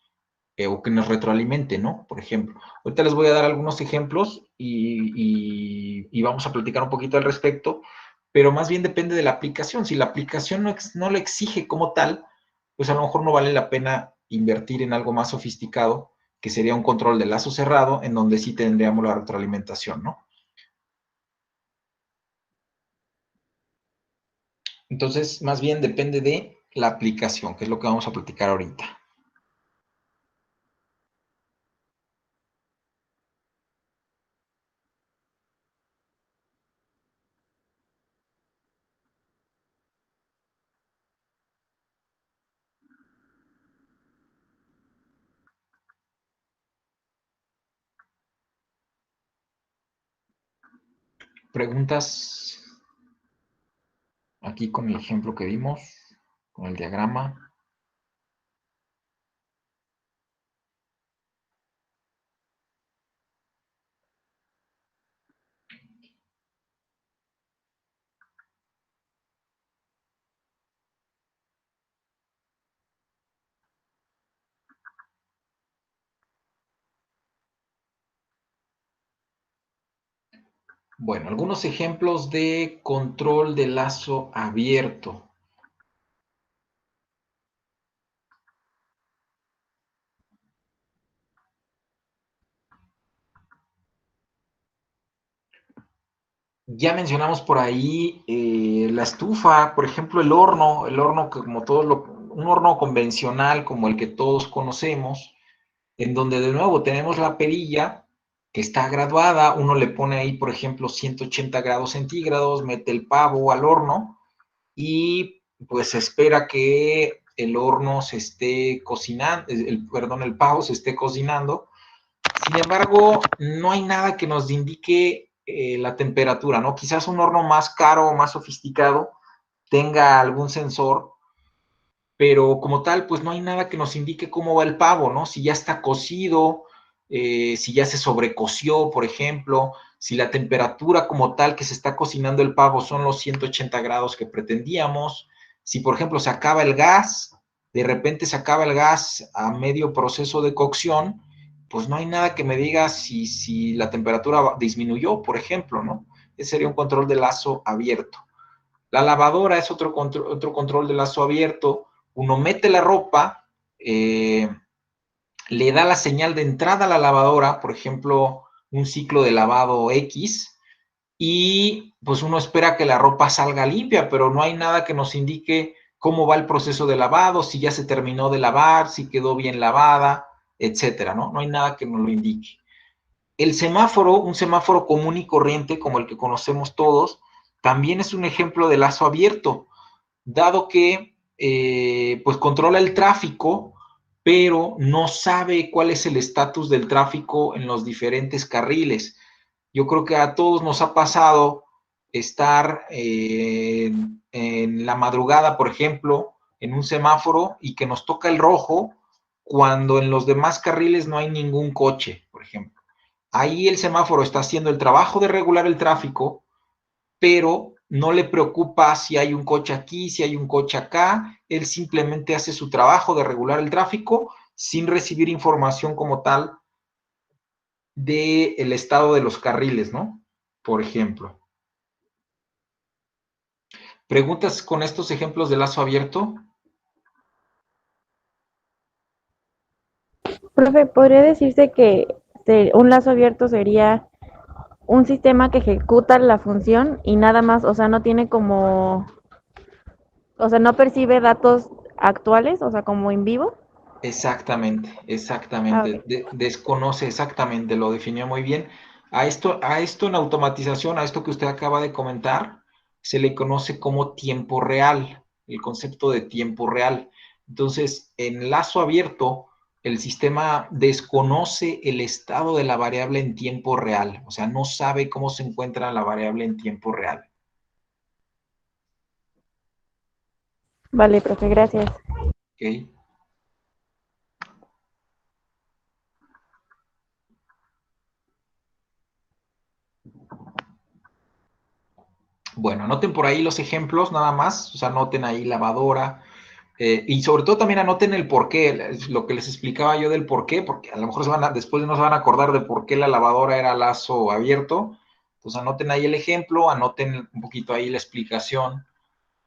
o que nos retroalimente, ¿no? Por ejemplo, ahorita les voy a dar algunos ejemplos y vamos a platicar un poquito al respecto, pero más bien depende de la aplicación. Si la aplicación no lo exige como tal, pues a lo mejor no vale la pena invertir en algo más sofisticado, que sería un control de lazo cerrado, en donde sí tendríamos la retroalimentación, ¿no? Entonces, más bien depende de la aplicación, que es lo que vamos a platicar ahorita. Preguntas aquí con el ejemplo que vimos, con el diagrama. Bueno, algunos ejemplos de control de lazo abierto. Ya mencionamos por ahí la estufa, por ejemplo, el horno que como un horno convencional como el que todos conocemos, en donde de nuevo tenemos la perilla que está graduada, uno le pone ahí, por ejemplo, 180 grados centígrados, mete el pavo al horno y pues espera que el horno se esté cocinando, el pavo se esté cocinando. Sin embargo, no hay nada que nos indique la temperatura, ¿no? Quizás un horno más caro o más sofisticado tenga algún sensor, pero como tal, pues no hay nada que nos indique cómo va el pavo, ¿no? Si ya está cocido, si ya se sobrecoció, por ejemplo, si la temperatura como tal que se está cocinando el pavo son los 180 grados que pretendíamos, si por ejemplo se acaba el gas, de repente se acaba el gas a medio proceso de cocción, pues no hay nada que me diga si la temperatura disminuyó, por ejemplo, ¿no? Ese sería un control de lazo abierto. La lavadora es otro control de lazo abierto. Uno mete la ropa, le da la señal de entrada a la lavadora, por ejemplo, un ciclo de lavado X, y pues uno espera que la ropa salga limpia, pero no hay nada que nos indique cómo va el proceso de lavado, si ya se terminó de lavar, si quedó bien lavada, etcétera, ¿no? No hay nada que nos lo indique. El semáforo, un semáforo común y corriente como el que conocemos todos, también es un ejemplo de lazo abierto, dado que pues controla el tráfico, pero no sabe cuál es el estatus del tráfico en los diferentes carriles. Yo creo que a todos nos ha pasado estar en la madrugada, por ejemplo, en un semáforo y que nos toca el rojo cuando en los demás carriles no hay ningún coche, por ejemplo. Ahí el semáforo está haciendo el trabajo de regular el tráfico, pero no le preocupa si hay un coche aquí, si hay un coche acá, él simplemente hace su trabajo de regular el tráfico sin recibir información como tal del estado de los carriles, ¿no? Por ejemplo. ¿Preguntas con estos ejemplos de lazo abierto? Profe, ¿podría decirse que un lazo abierto sería un sistema que ejecuta la función y nada más, o sea, no tiene como, o sea, no percibe datos actuales, o sea, como en vivo? Exactamente, Ah, exactamente. ok. Desconoce exactamente, lo definió muy bien. A esto en automatización, a esto que usted acaba de comentar, se le conoce como tiempo real, el concepto de tiempo real. Entonces, en lazo abierto, el sistema desconoce el estado de la variable en tiempo real, o sea, no sabe cómo se encuentra la variable en tiempo real. Vale, profe, gracias. ¿Ok? Bueno, anoten por ahí los ejemplos nada más, o sea, anoten ahí lavadora, y sobre todo también anoten el por qué, lo que les explicaba yo del por qué, porque a lo mejor después no se van a acordar de por qué la lavadora era lazo abierto. Entonces anoten ahí el ejemplo, anoten un poquito ahí la explicación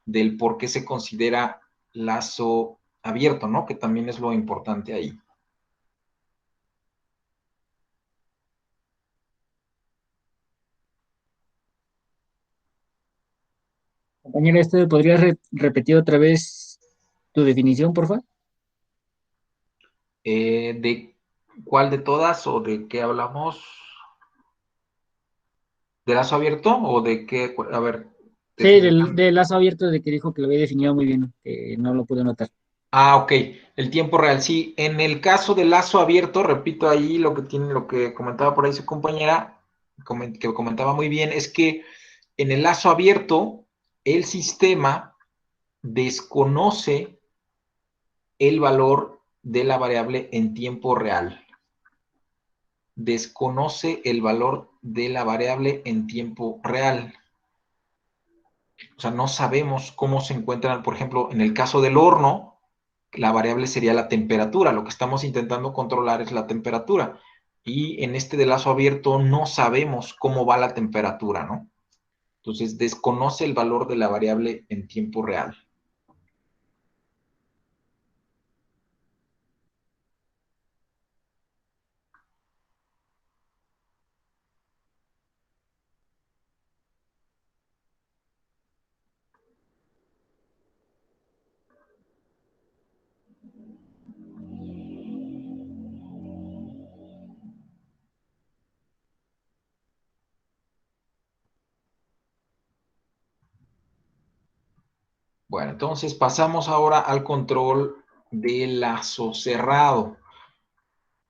del por qué se considera lazo abierto, ¿no? Que también es lo importante ahí. Compañera, ¿podrías repetir otra vez tu definición, por favor? ¿De cuál de todas o de qué hablamos? ¿De lazo abierto o de qué? A ver, Sí, definición. del lazo abierto de que dijo que lo había definido muy bien, que no lo pude notar. Ah, ok. El tiempo real, sí. En el caso del lazo abierto, repito ahí lo que comentaba por ahí su compañera, que comentaba muy bien, es que en el lazo abierto, el sistema desconoce el valor de la variable en tiempo real. Desconoce el valor de la variable en tiempo real. O sea, no sabemos cómo se encuentran, por ejemplo, en el caso del horno, la variable sería la temperatura. Lo que estamos intentando controlar es la temperatura. Y en este de lazo abierto no sabemos cómo va la temperatura, ¿no? Entonces desconoce el valor de la variable en tiempo real. Bueno, entonces pasamos ahora al control de lazo cerrado.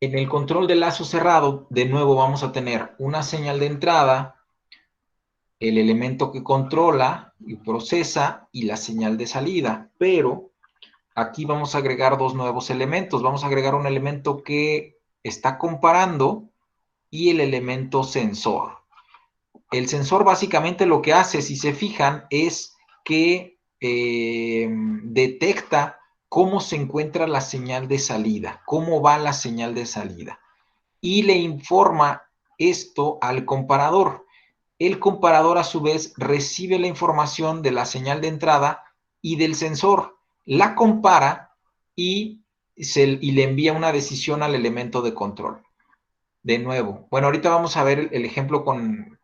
En el control de lazo cerrado, de nuevo vamos a tener una señal de entrada, el elemento que controla y procesa y la señal de salida, pero aquí vamos a agregar dos nuevos elementos. Vamos a agregar un elemento que está comparando y el elemento sensor. El sensor básicamente lo que hace, si se fijan, es que detecta cómo se encuentra la señal de salida, cómo va la señal de salida, y le informa esto al comparador. El comparador, a su vez, recibe la información de la señal de entrada y del sensor, la compara y le envía una decisión al elemento de control. De nuevo, bueno, ahorita vamos a ver el ejemplo con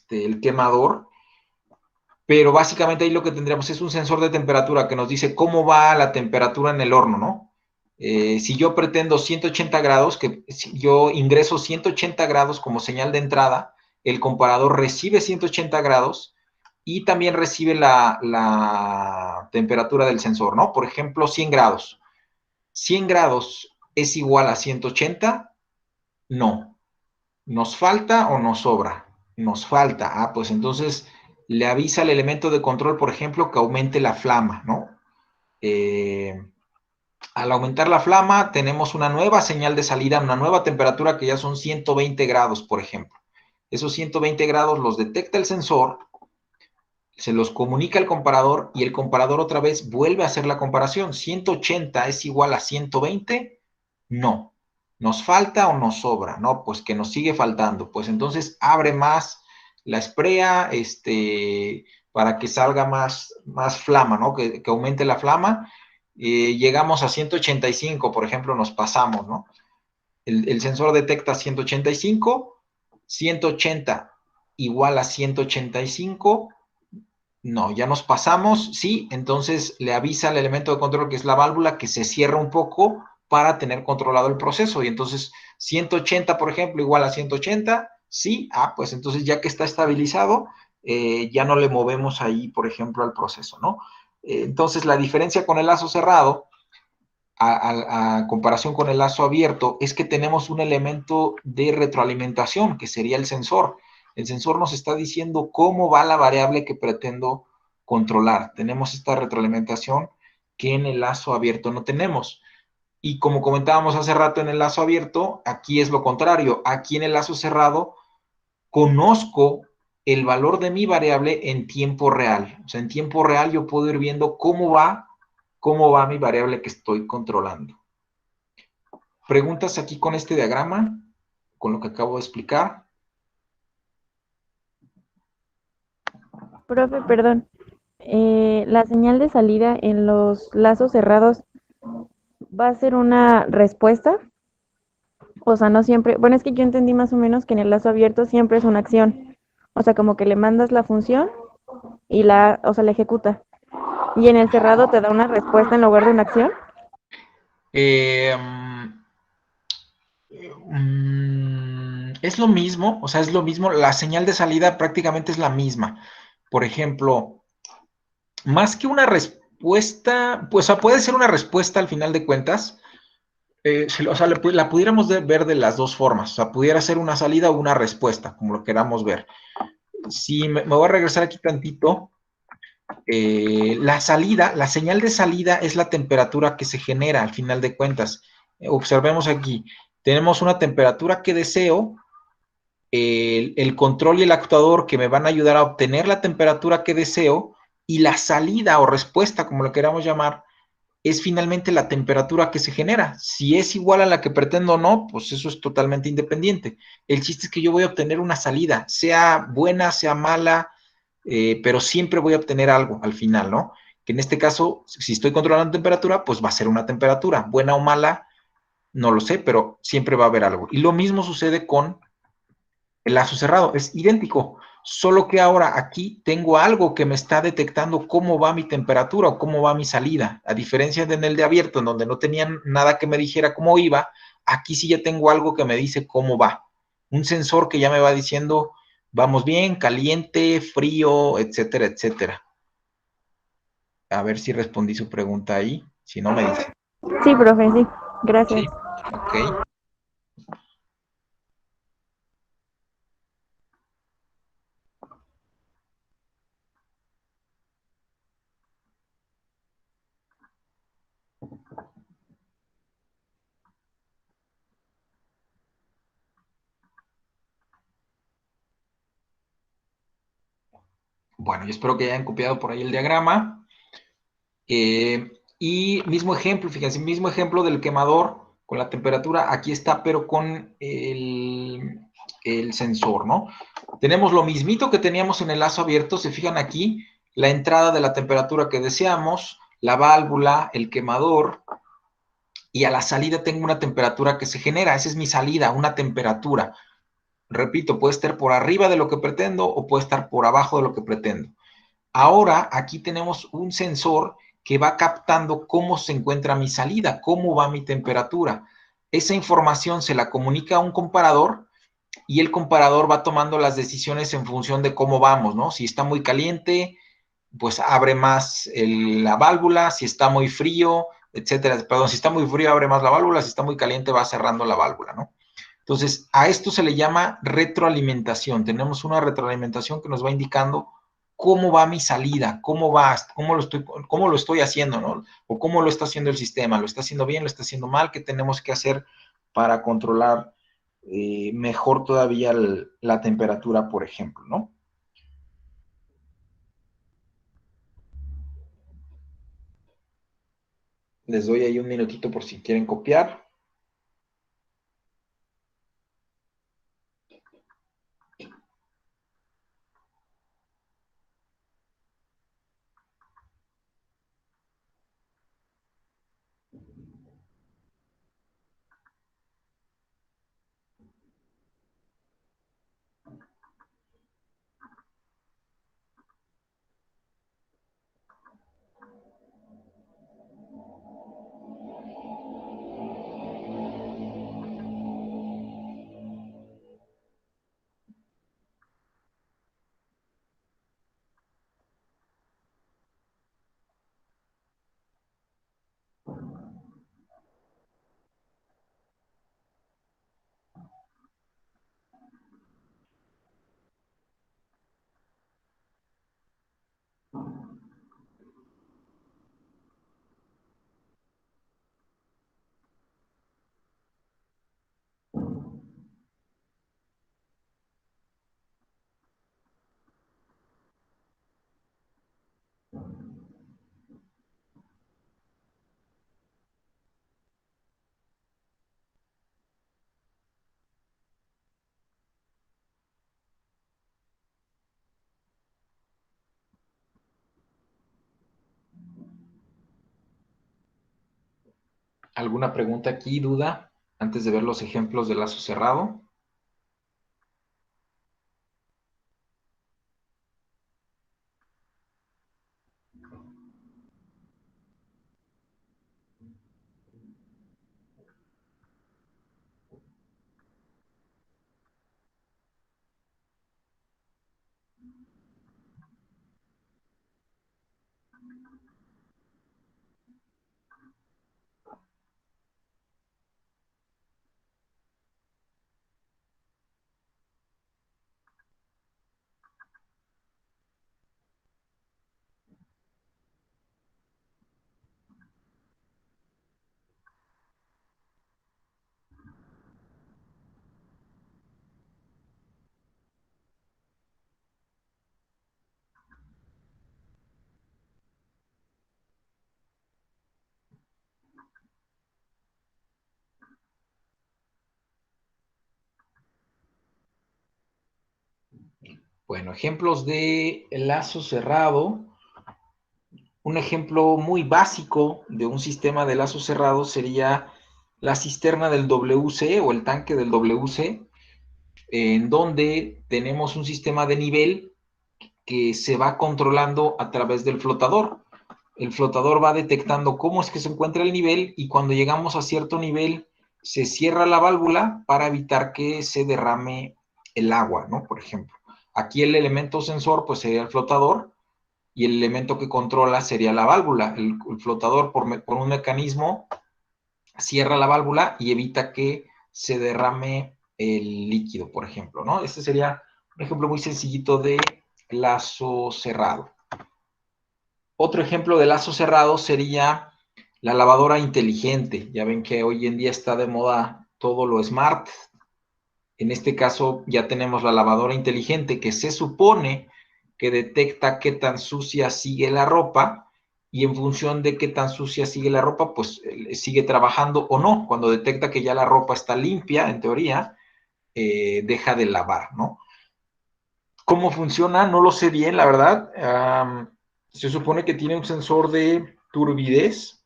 el quemador, pero básicamente ahí lo que tendríamos es un sensor de temperatura que nos dice cómo va la temperatura en el horno, ¿no? Si yo pretendo 180 grados, que si yo ingreso 180 grados como señal de entrada, el comparador recibe 180 grados y también recibe la temperatura del sensor, ¿no? Por ejemplo, 100 grados. 100 grados es igual a 180, no. ¿Nos falta o nos sobra? Nos falta. Ah, pues entonces le avisa al elemento de control, por ejemplo, que aumente la flama, ¿no? Al aumentar la flama, tenemos una nueva señal de salida, una nueva temperatura que ya son 120 grados, por ejemplo. Esos 120 grados los detecta el sensor, se los comunica al comparador y el comparador otra vez vuelve a hacer la comparación. ¿180 es igual a 120? No. ¿Nos falta o nos sobra? No, pues que nos sigue faltando. Pues entonces abre más la esprea para que salga más flama, ¿no? Que aumente la flama. Llegamos a 185, por ejemplo, nos pasamos, ¿no? El sensor detecta 185, 180 igual a 185. No, ya nos pasamos, sí, entonces le avisa al elemento de control, que es la válvula, que se cierra un poco para tener controlado el proceso. Y entonces 180, por ejemplo, igual a 180, sí, pues entonces ya que está estabilizado, ya no le movemos ahí, por ejemplo, al proceso, ¿no? Entonces la diferencia con el lazo cerrado, a comparación con el lazo abierto, es que tenemos un elemento de retroalimentación, que sería el sensor. El sensor nos está diciendo cómo va la variable que pretendo controlar. Tenemos esta retroalimentación que en el lazo abierto no tenemos. Y como comentábamos hace rato en el lazo abierto, aquí es lo contrario. Aquí en el lazo cerrado, conozco el valor de mi variable en tiempo real. O sea, en tiempo real yo puedo ir viendo cómo va mi variable que estoy controlando. ¿Preguntas aquí con este diagrama? Con lo que acabo de explicar. Profe, perdón. La señal de salida en los lazos cerrados va a ser una respuesta. O sea, no siempre. Bueno, es que yo entendí más o menos que en el lazo abierto siempre es una acción. O sea, como que le mandas la función y la ejecuta. Y en el cerrado te da una respuesta en lugar de una acción. Es lo mismo, o sea, es lo mismo. La señal de salida prácticamente es la misma. Por ejemplo, más que una respuesta, pues puede ser una respuesta al final de cuentas. O sea, la pudiéramos ver de las dos formas. O sea, pudiera ser una salida o una respuesta, como lo queramos ver. Si me voy a regresar aquí tantito. La señal de salida es la temperatura que se genera al final de cuentas. Observemos aquí, tenemos una temperatura que deseo, el control y el actuador que me van a ayudar a obtener la temperatura que deseo, y la salida o respuesta, como lo queramos llamar, es finalmente la temperatura que se genera. Si es igual a la que pretendo o no, pues eso es totalmente independiente. El chiste es que yo voy a obtener una salida, sea buena, sea mala, pero siempre voy a obtener algo al final, ¿no? Que en este caso, si estoy controlando temperatura, pues va a ser una temperatura, buena o mala, no lo sé, pero siempre va a haber algo. Y lo mismo sucede con el lazo cerrado, es idéntico, solo que ahora aquí tengo algo que me está detectando cómo va mi temperatura o cómo va mi salida, a diferencia de en el de abierto, en donde no tenían nada que me dijera cómo iba, aquí sí ya tengo algo que me dice cómo va, un sensor que ya me va diciendo, vamos bien, caliente, frío, etcétera, etcétera. A ver si respondí su pregunta ahí. Si no, me dice. Sí, profe, sí. Gracias. Sí, ok. Bueno, yo espero que hayan copiado por ahí el diagrama. Y mismo ejemplo, fíjense, mismo ejemplo del quemador con la temperatura, aquí está, pero con el sensor, ¿no? Tenemos lo mismito que teníamos en el lazo abierto, se fijan aquí, la entrada de la temperatura que deseamos, la válvula, el quemador, y a la salida tengo una temperatura que se genera, esa es mi salida, una temperatura. Repito, puede estar por arriba de lo que pretendo o puede estar por abajo de lo que pretendo. Ahora aquí tenemos un sensor que va captando cómo se encuentra mi salida, cómo va mi temperatura. Esa información se la comunica a un comparador y el comparador va tomando las decisiones en función de cómo vamos, ¿no? Si está muy caliente, pues abre más la válvula, si está muy frío, etcétera. Perdón, si está muy frío abre más la válvula, si está muy caliente va cerrando la válvula, ¿no? Entonces, a esto se le llama retroalimentación. Tenemos una retroalimentación que nos va indicando cómo va mi salida, cómo va, cómo lo estoy haciendo, ¿no? O cómo lo está haciendo el sistema, lo está haciendo bien, lo está haciendo mal, qué tenemos que hacer para controlar mejor todavía la temperatura, por ejemplo, ¿no? Les doy ahí un minutito por si quieren copiar. ¿Alguna pregunta aquí, duda, antes de ver los ejemplos de lazo cerrado? Bueno, ejemplos de lazo cerrado. Un ejemplo muy básico de un sistema de lazo cerrado sería la cisterna del WC o el tanque del WC, en donde tenemos un sistema de nivel que se va controlando a través del flotador. El flotador va detectando cómo es que se encuentra el nivel y cuando llegamos a cierto nivel se cierra la válvula para evitar que se derrame el agua, ¿no? Por ejemplo. Aquí el elemento sensor pues sería el flotador y el elemento que controla sería la válvula. El flotador, por un mecanismo, cierra la válvula y evita que se derrame el líquido, por ejemplo, ¿no? Este sería un ejemplo muy sencillito de lazo cerrado. Otro ejemplo de lazo cerrado sería la lavadora inteligente. Ya ven que hoy en día está de moda todo lo smart. En este caso ya tenemos la lavadora inteligente que se supone que detecta qué tan sucia sigue la ropa y en función de qué tan sucia sigue la ropa, pues sigue trabajando o no. Cuando detecta que ya la ropa está limpia, en teoría, deja de lavar, ¿no? ¿Cómo funciona? No lo sé bien, la verdad. Se supone que tiene un sensor de turbidez.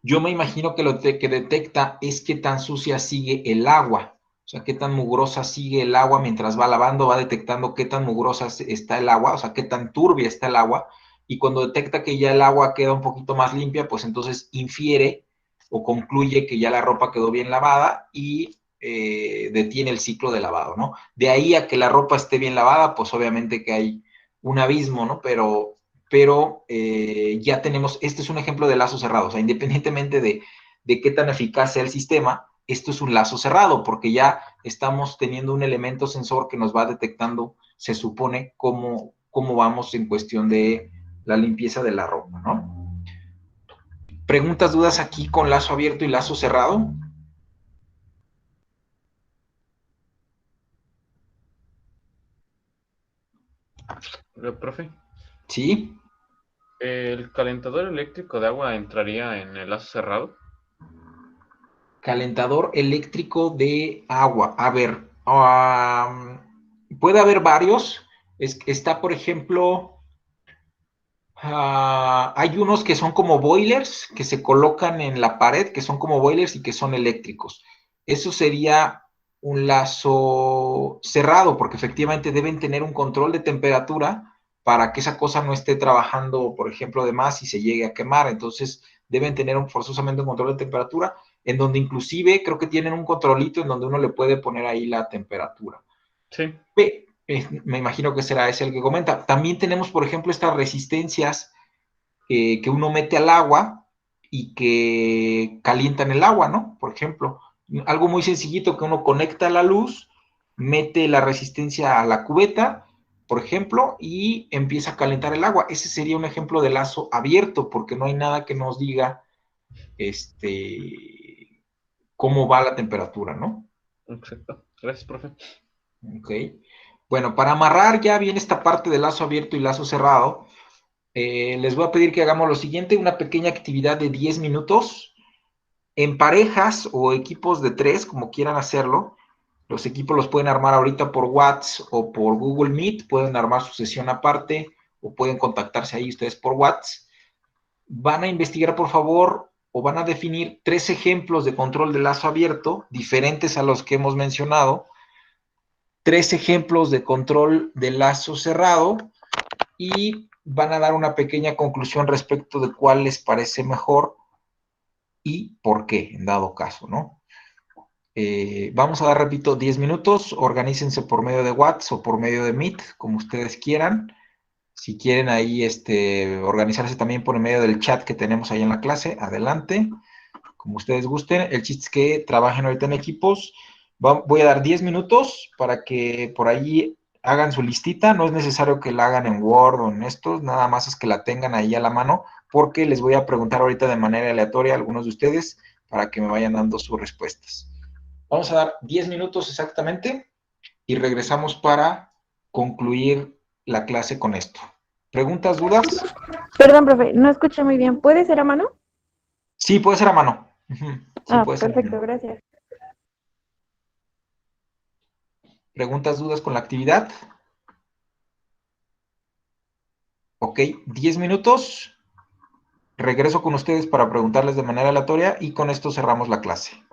Yo me imagino que lo que detecta es qué tan sucia sigue el agua. O sea, qué tan mugrosa sigue el agua mientras va lavando, va detectando qué tan mugrosa está el agua, o sea, qué tan turbia está el agua. Y cuando detecta que ya el agua queda un poquito más limpia, pues entonces infiere o concluye que ya la ropa quedó bien lavada y detiene el ciclo de lavado, ¿no? De ahí a que la ropa esté bien lavada, pues obviamente que hay un abismo, ¿no? Pero ya tenemos, este es un ejemplo de lazo cerrado, o sea, independientemente de qué tan eficaz sea el sistema, esto es un lazo cerrado, porque ya estamos teniendo un elemento sensor que nos va detectando, se supone, cómo vamos en cuestión de la limpieza de la ropa, ¿no? ¿Preguntas, dudas aquí con lazo abierto y lazo cerrado? Profe, ¿Sí? ¿el calentador eléctrico de agua entraría en el lazo cerrado? Calentador eléctrico de agua. A ver, puede haber varios. Está, por ejemplo, hay unos que son como boilers, que se colocan en la pared, que son como boilers y que son eléctricos. Eso sería un lazo cerrado, porque efectivamente deben tener un control de temperatura para que esa cosa no esté trabajando, por ejemplo, de más y se llegue a quemar. Entonces, deben tener forzosamente un control de temperatura, en donde inclusive creo que tienen un controlito en donde uno le puede poner ahí la temperatura. Sí. Me imagino que será ese el que comenta. También tenemos, por ejemplo, estas resistencias que uno mete al agua y que calientan el agua, ¿no? Por ejemplo, algo muy sencillito que uno conecta a la luz, mete la resistencia a la cubeta, por ejemplo, y empieza a calentar el agua. Ese sería un ejemplo de lazo abierto, porque no hay nada que nos diga cómo va la temperatura, ¿no? Exacto. Gracias, profe. Ok. Bueno, para amarrar ya bien esta parte de lazo abierto y lazo cerrado, les voy a pedir que hagamos lo siguiente, una pequeña actividad de 10 minutos en parejas o equipos de 3, como quieran hacerlo. Los equipos los pueden armar ahorita por WhatsApp o por Google Meet, pueden armar su sesión aparte o pueden contactarse ahí ustedes por WhatsApp. Van a investigar, por favor, o van a definir 3 ejemplos de control de lazo abierto, diferentes a los que hemos mencionado, 3 ejemplos de control de lazo cerrado, y van a dar una pequeña conclusión respecto de cuál les parece mejor y por qué, en dado caso, ¿no? Vamos a dar, repito, 10 minutos, organícense por medio de WhatsApp o por medio de Meet, como ustedes quieran. Si quieren ahí organizarse también por medio del chat que tenemos ahí en la clase, adelante, como ustedes gusten. El chiste es que trabajen ahorita en equipos. Voy a dar 10 minutos para que por ahí hagan su listita. No es necesario que la hagan en Word o en estos, nada más es que la tengan ahí a la mano, porque les voy a preguntar ahorita de manera aleatoria a algunos de ustedes para que me vayan dando sus respuestas. Vamos a dar 10 minutos exactamente y regresamos para concluir la clase con esto. ¿Preguntas, dudas? Perdón, profe, no escuché muy bien. ¿Puede ser a mano? Sí, puede ser a mano. Sí, Ah, puede ser a perfecto, mano. gracias. ¿Preguntas, dudas con la actividad? Ok, 10 minutos. Regreso con ustedes para preguntarles de manera aleatoria y con esto cerramos la clase.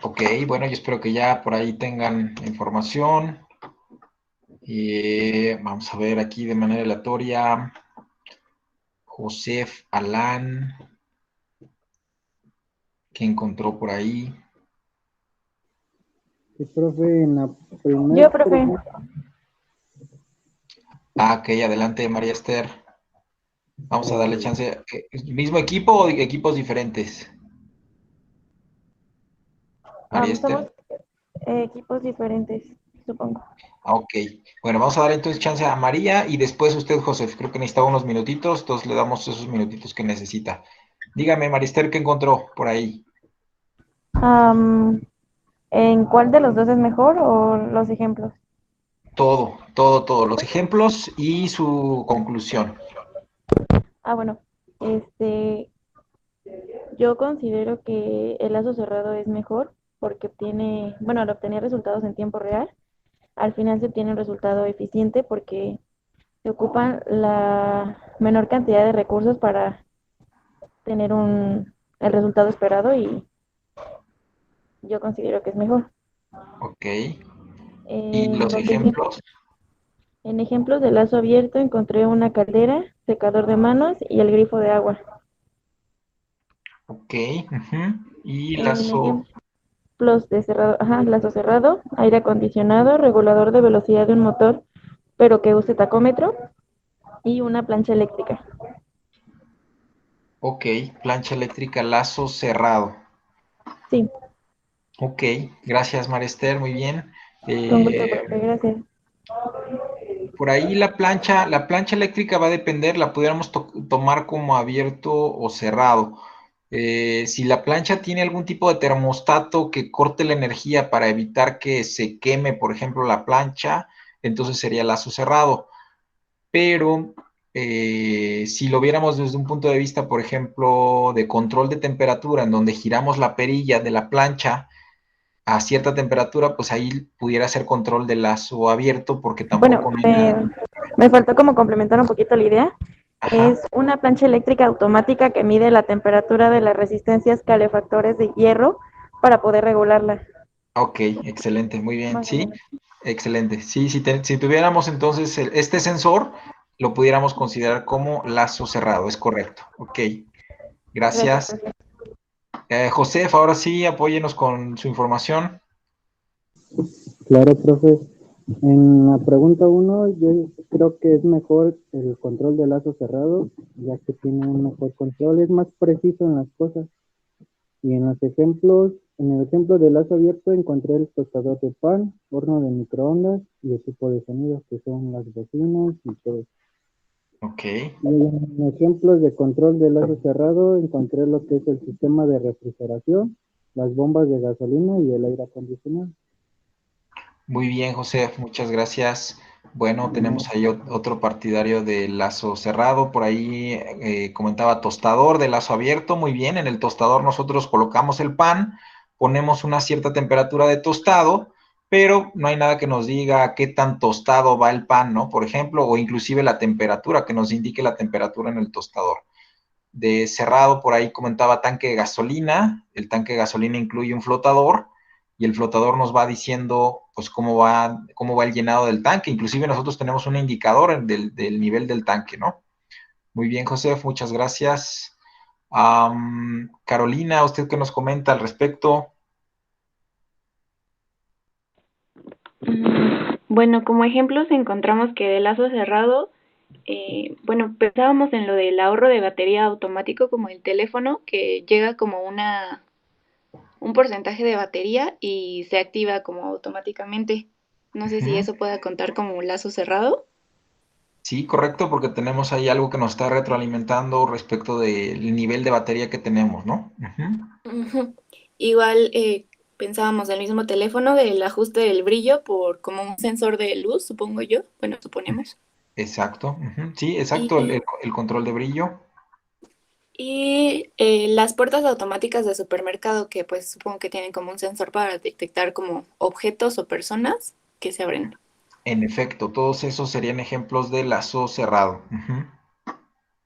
Ok, bueno, yo espero que ya por ahí tengan información. Vamos a ver aquí de manera aleatoria. Josef, Alan, ¿qué encontró por ahí? Sí, profe, en la primera Yo, profe. pregunta, Ok, adelante, María Esther. Vamos a darle chance. ¿Mismo equipo o equipos diferentes? María Somos Esther. equipos diferentes, supongo. Ok, bueno, vamos a dar entonces chance a María y después usted, José. Creo que necesitaba unos minutitos, entonces le damos esos minutitos que necesita. Dígame, María Esther, ¿qué encontró por ahí? ¿En cuál de los dos es mejor o los ejemplos? Todo. Los ejemplos y su conclusión. Bueno, este, yo considero que el lazo cerrado es mejor porque obtiene, bueno, al obtener resultados en tiempo real, al final se obtiene un resultado eficiente porque se ocupan la menor cantidad de recursos para tener el resultado esperado y yo considero que es mejor. Ok. ¿Y En los los ejemplos? en ejemplos de lazo abierto encontré una caldera, secador de manos y el grifo de agua. Ok. Ujú. Y En lazo. ejemplos de cerrado, lazo cerrado, aire acondicionado, regulador de velocidad de un motor, pero que use tacómetro y una plancha eléctrica. Ok. Plancha eléctrica, lazo cerrado. Sí, Ok. Gracias, María Esther. Muy bien. con gusto, Eh, profe, gracias. Por ahí la plancha eléctrica va a depender, la pudiéramos tomar como abierto o cerrado. Si la plancha tiene algún tipo de termostato que corte la energía para evitar que se queme, por ejemplo, la plancha, entonces sería lazo cerrado. Pero si lo viéramos desde un punto de vista, por ejemplo, de control de temperatura, en donde giramos la perilla de la plancha a cierta temperatura, pues ahí pudiera ser control de lazo abierto, porque Bueno, tampoco no hay nada. me faltó como complementar un poquito la idea. Ajá. Es una plancha eléctrica automática que mide la temperatura de las resistencias calefactores de hierro para poder regularla, Ok, excelente, muy bien, más o sí, menos. excelente. Sí, si tuviéramos entonces este sensor, lo pudiéramos considerar como lazo cerrado, es correcto. Ok, Gracias, gracias. profe. Josef, ahora sí, apóyenos con su información. claro, profe. En la pregunta uno, yo creo que es mejor el control de lazo cerrado, ya que tiene un mejor control, es más preciso en las cosas. Y en los ejemplos, en el ejemplo de lazo abierto encontré el tostador de pan, horno de microondas y equipo de sonido, que son las bocinas y todo. Ok, Y en ejemplos de control de lazo cerrado encontré lo que es el sistema de refrigeración, las bombas de gasolina y el aire acondicionado. muy bien, Josef, muchas gracias. Bueno, tenemos ahí otro partidario de lazo cerrado, por ahí comentaba tostador de lazo abierto, muy bien, en el tostador nosotros colocamos el pan, ponemos una cierta temperatura de tostado, pero no hay nada que nos diga qué tan tostado va el pan, ¿no? Por ejemplo, o inclusive la temperatura, que nos indique la temperatura en el tostador. De cerrado, por ahí comentaba tanque de gasolina, el tanque de gasolina incluye un flotador, y el flotador nos va diciendo pues cómo va el llenado del tanque. Inclusive nosotros tenemos un indicador del nivel del tanque, ¿no? Muy bien, José, muchas gracias. Carolina, ¿usted qué nos comenta al respecto? Bueno, como ejemplos encontramos que de lazo cerrado, bueno, pensábamos en lo del ahorro de batería automático como el teléfono, que llega como un porcentaje de batería y se activa como automáticamente. No sé si Ujú. eso pueda contar como lazo cerrado. Sí, correcto, porque tenemos ahí algo que nos está retroalimentando respecto del nivel de batería que tenemos, ¿no? Ujú. Ujú. Igual pensábamos del mismo teléfono, del ajuste del brillo por como un sensor de luz, supongo yo. Bueno, suponemos. Exacto. Ujú. Sí, exacto, Y, el control de brillo. las puertas automáticas de supermercado, que pues supongo que tienen como un sensor para detectar como objetos o personas que se abren. En efecto, todos esos serían ejemplos de lazo cerrado. Ujú.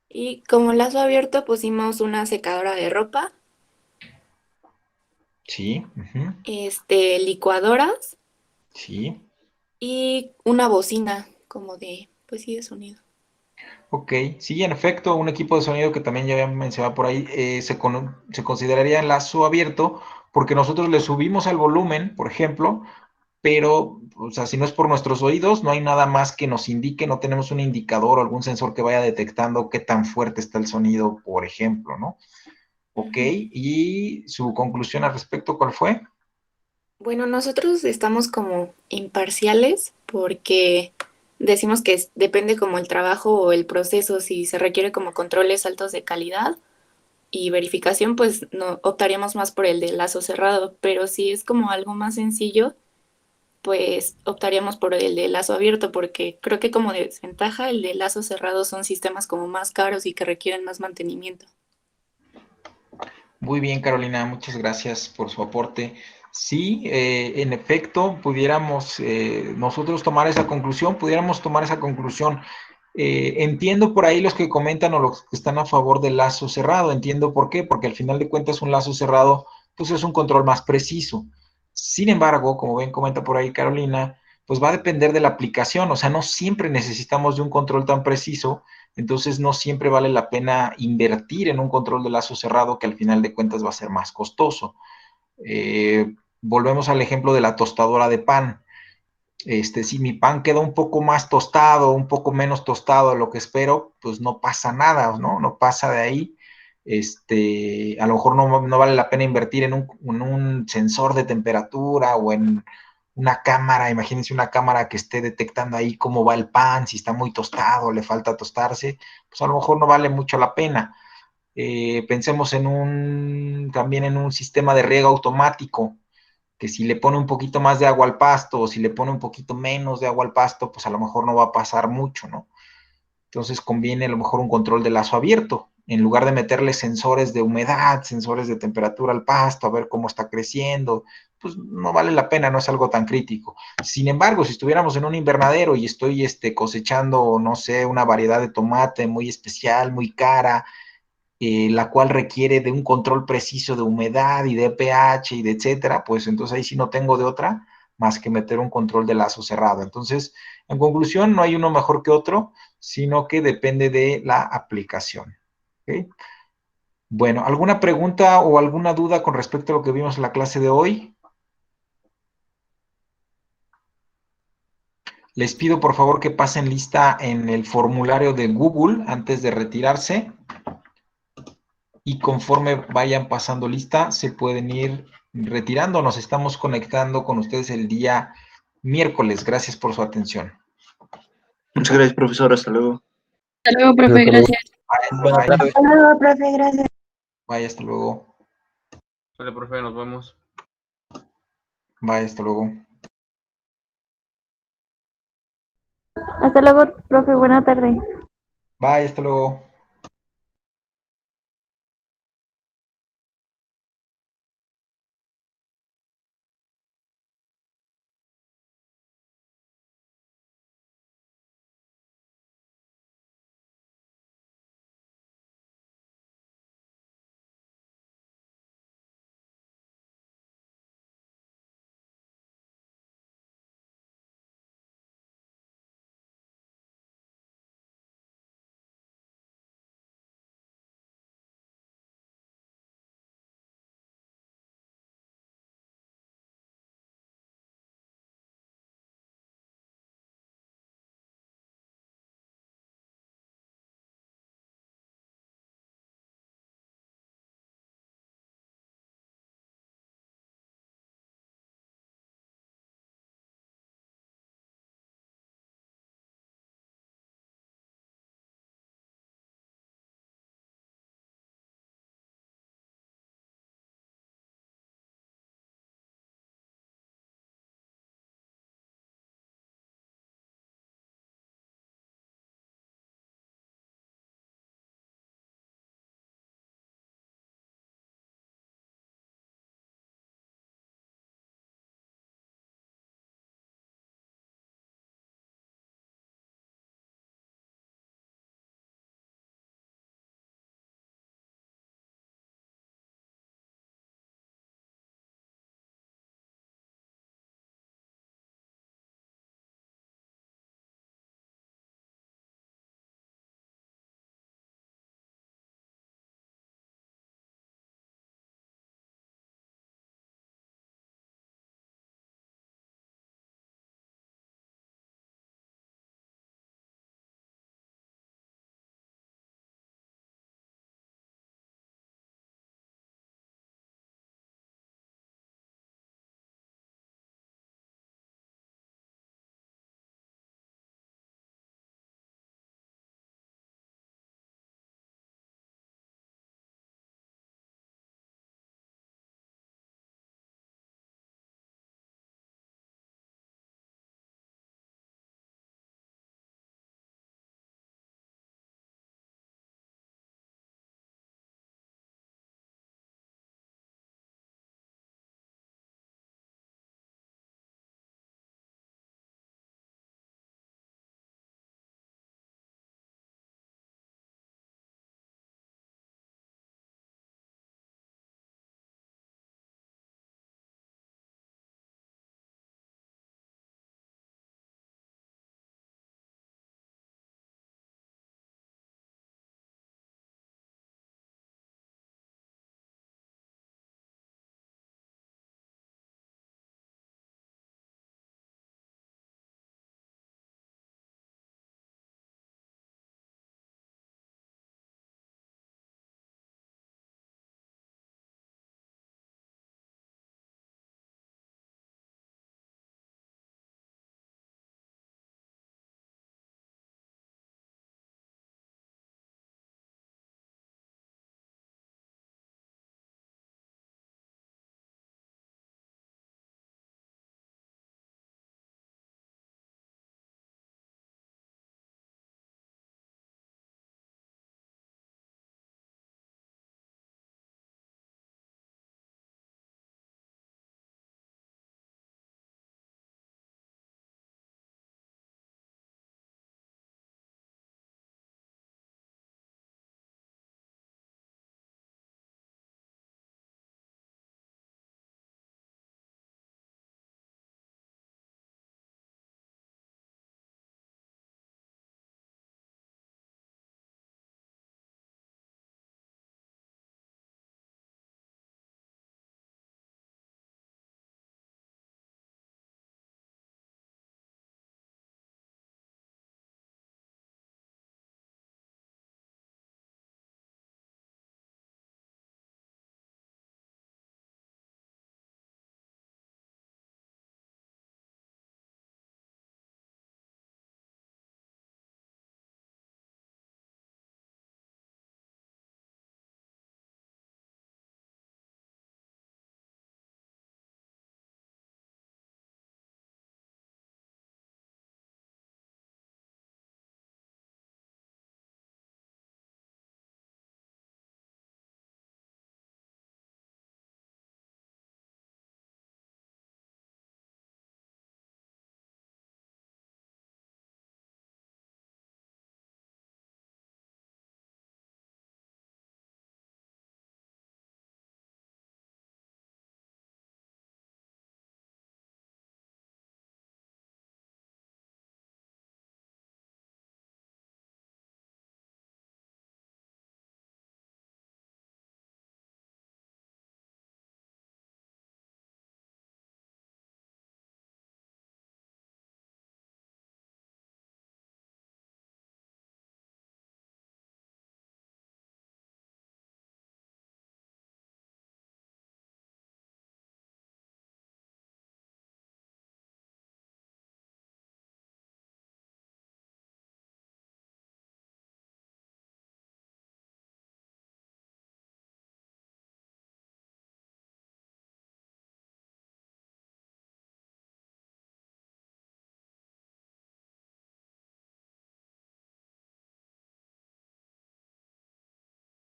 Y como lazo abierto pusimos una secadora de ropa. Sí. Ujú. Licuadoras Sí. y una bocina como de, pues sí, de sonido. Ok, sí, en efecto, un equipo de sonido que también ya había mencionado por ahí, se consideraría enlazo abierto porque nosotros le subimos al volumen, por ejemplo, pero, o sea, si no es por nuestros oídos, no hay nada más que nos indique, no tenemos un indicador o algún sensor que vaya detectando qué tan fuerte está el sonido, por ejemplo, ¿no? Ok, y su conclusión al respecto, ¿cuál fue? Bueno, nosotros estamos como imparciales porque decimos que depende como el trabajo o el proceso, si se requiere como controles altos de calidad y verificación, pues no optaríamos más por el de lazo cerrado, pero si es como algo más sencillo, pues optaríamos por el de lazo abierto, porque creo que como desventaja el de lazo cerrado son sistemas como más caros y que requieren más mantenimiento. Muy bien, Carolina, muchas gracias por su aporte. Sí, en efecto, pudiéramos nosotros tomar esa conclusión, pudiéramos tomar esa conclusión. Entiendo por ahí los que comentan o los que están a favor del lazo cerrado, entiendo por qué, porque al final de cuentas un lazo cerrado, pues es un control más preciso. Sin embargo, como bien comenta por ahí Carolina, pues va a depender de la aplicación, o sea, no siempre necesitamos de un control tan preciso, entonces no siempre vale la pena invertir en un control de lazo cerrado que al final de cuentas va a ser más costoso. Volvemos al ejemplo de la tostadora de pan. Si mi pan queda un poco más tostado, un poco menos tostado de lo que espero, pues no pasa nada, ¿no? No pasa de ahí. A lo mejor no vale la pena invertir en un sensor de temperatura o en una cámara, imagínense una cámara que esté detectando ahí cómo va el pan, si está muy tostado, le falta tostarse, pues a lo mejor no vale mucho la pena. Pensemos también en un sistema de riego automático, que si le pone un poquito más de agua al pasto o si le pone un poquito menos de agua al pasto, pues a lo mejor no va a pasar mucho, ¿no? Entonces conviene a lo mejor un control de lazo abierto, en lugar de meterle sensores de humedad, sensores de temperatura al pasto, a ver cómo está creciendo, pues no vale la pena, no es algo tan crítico. Sin embargo, si estuviéramos en un invernadero y estoy cosechando, no sé, una variedad de tomate muy especial, muy cara, la cual requiere de un control preciso de humedad y de pH y de etcétera, pues entonces ahí sí no tengo de otra más que meter un control de lazo cerrado. Entonces, en conclusión, no hay uno mejor que otro, sino que depende de la aplicación. ¿Okay? Bueno, ¿alguna pregunta o alguna duda con respecto a lo que vimos en la clase de hoy? Les pido por favor que pasen lista en el formulario de Google antes de retirarse. Y conforme vayan pasando lista, se pueden ir retirando. Nos estamos conectando con ustedes el día miércoles. Gracias por su atención. Muchas gracias, profesor. Hasta luego. Hasta luego, profe, gracias. Buenas tardes. Hasta luego, profe, gracias. Bye, hasta luego. Vale, profe, nos vemos. Bye, hasta luego. Hasta luego, profe, buena tarde. Bye, hasta luego.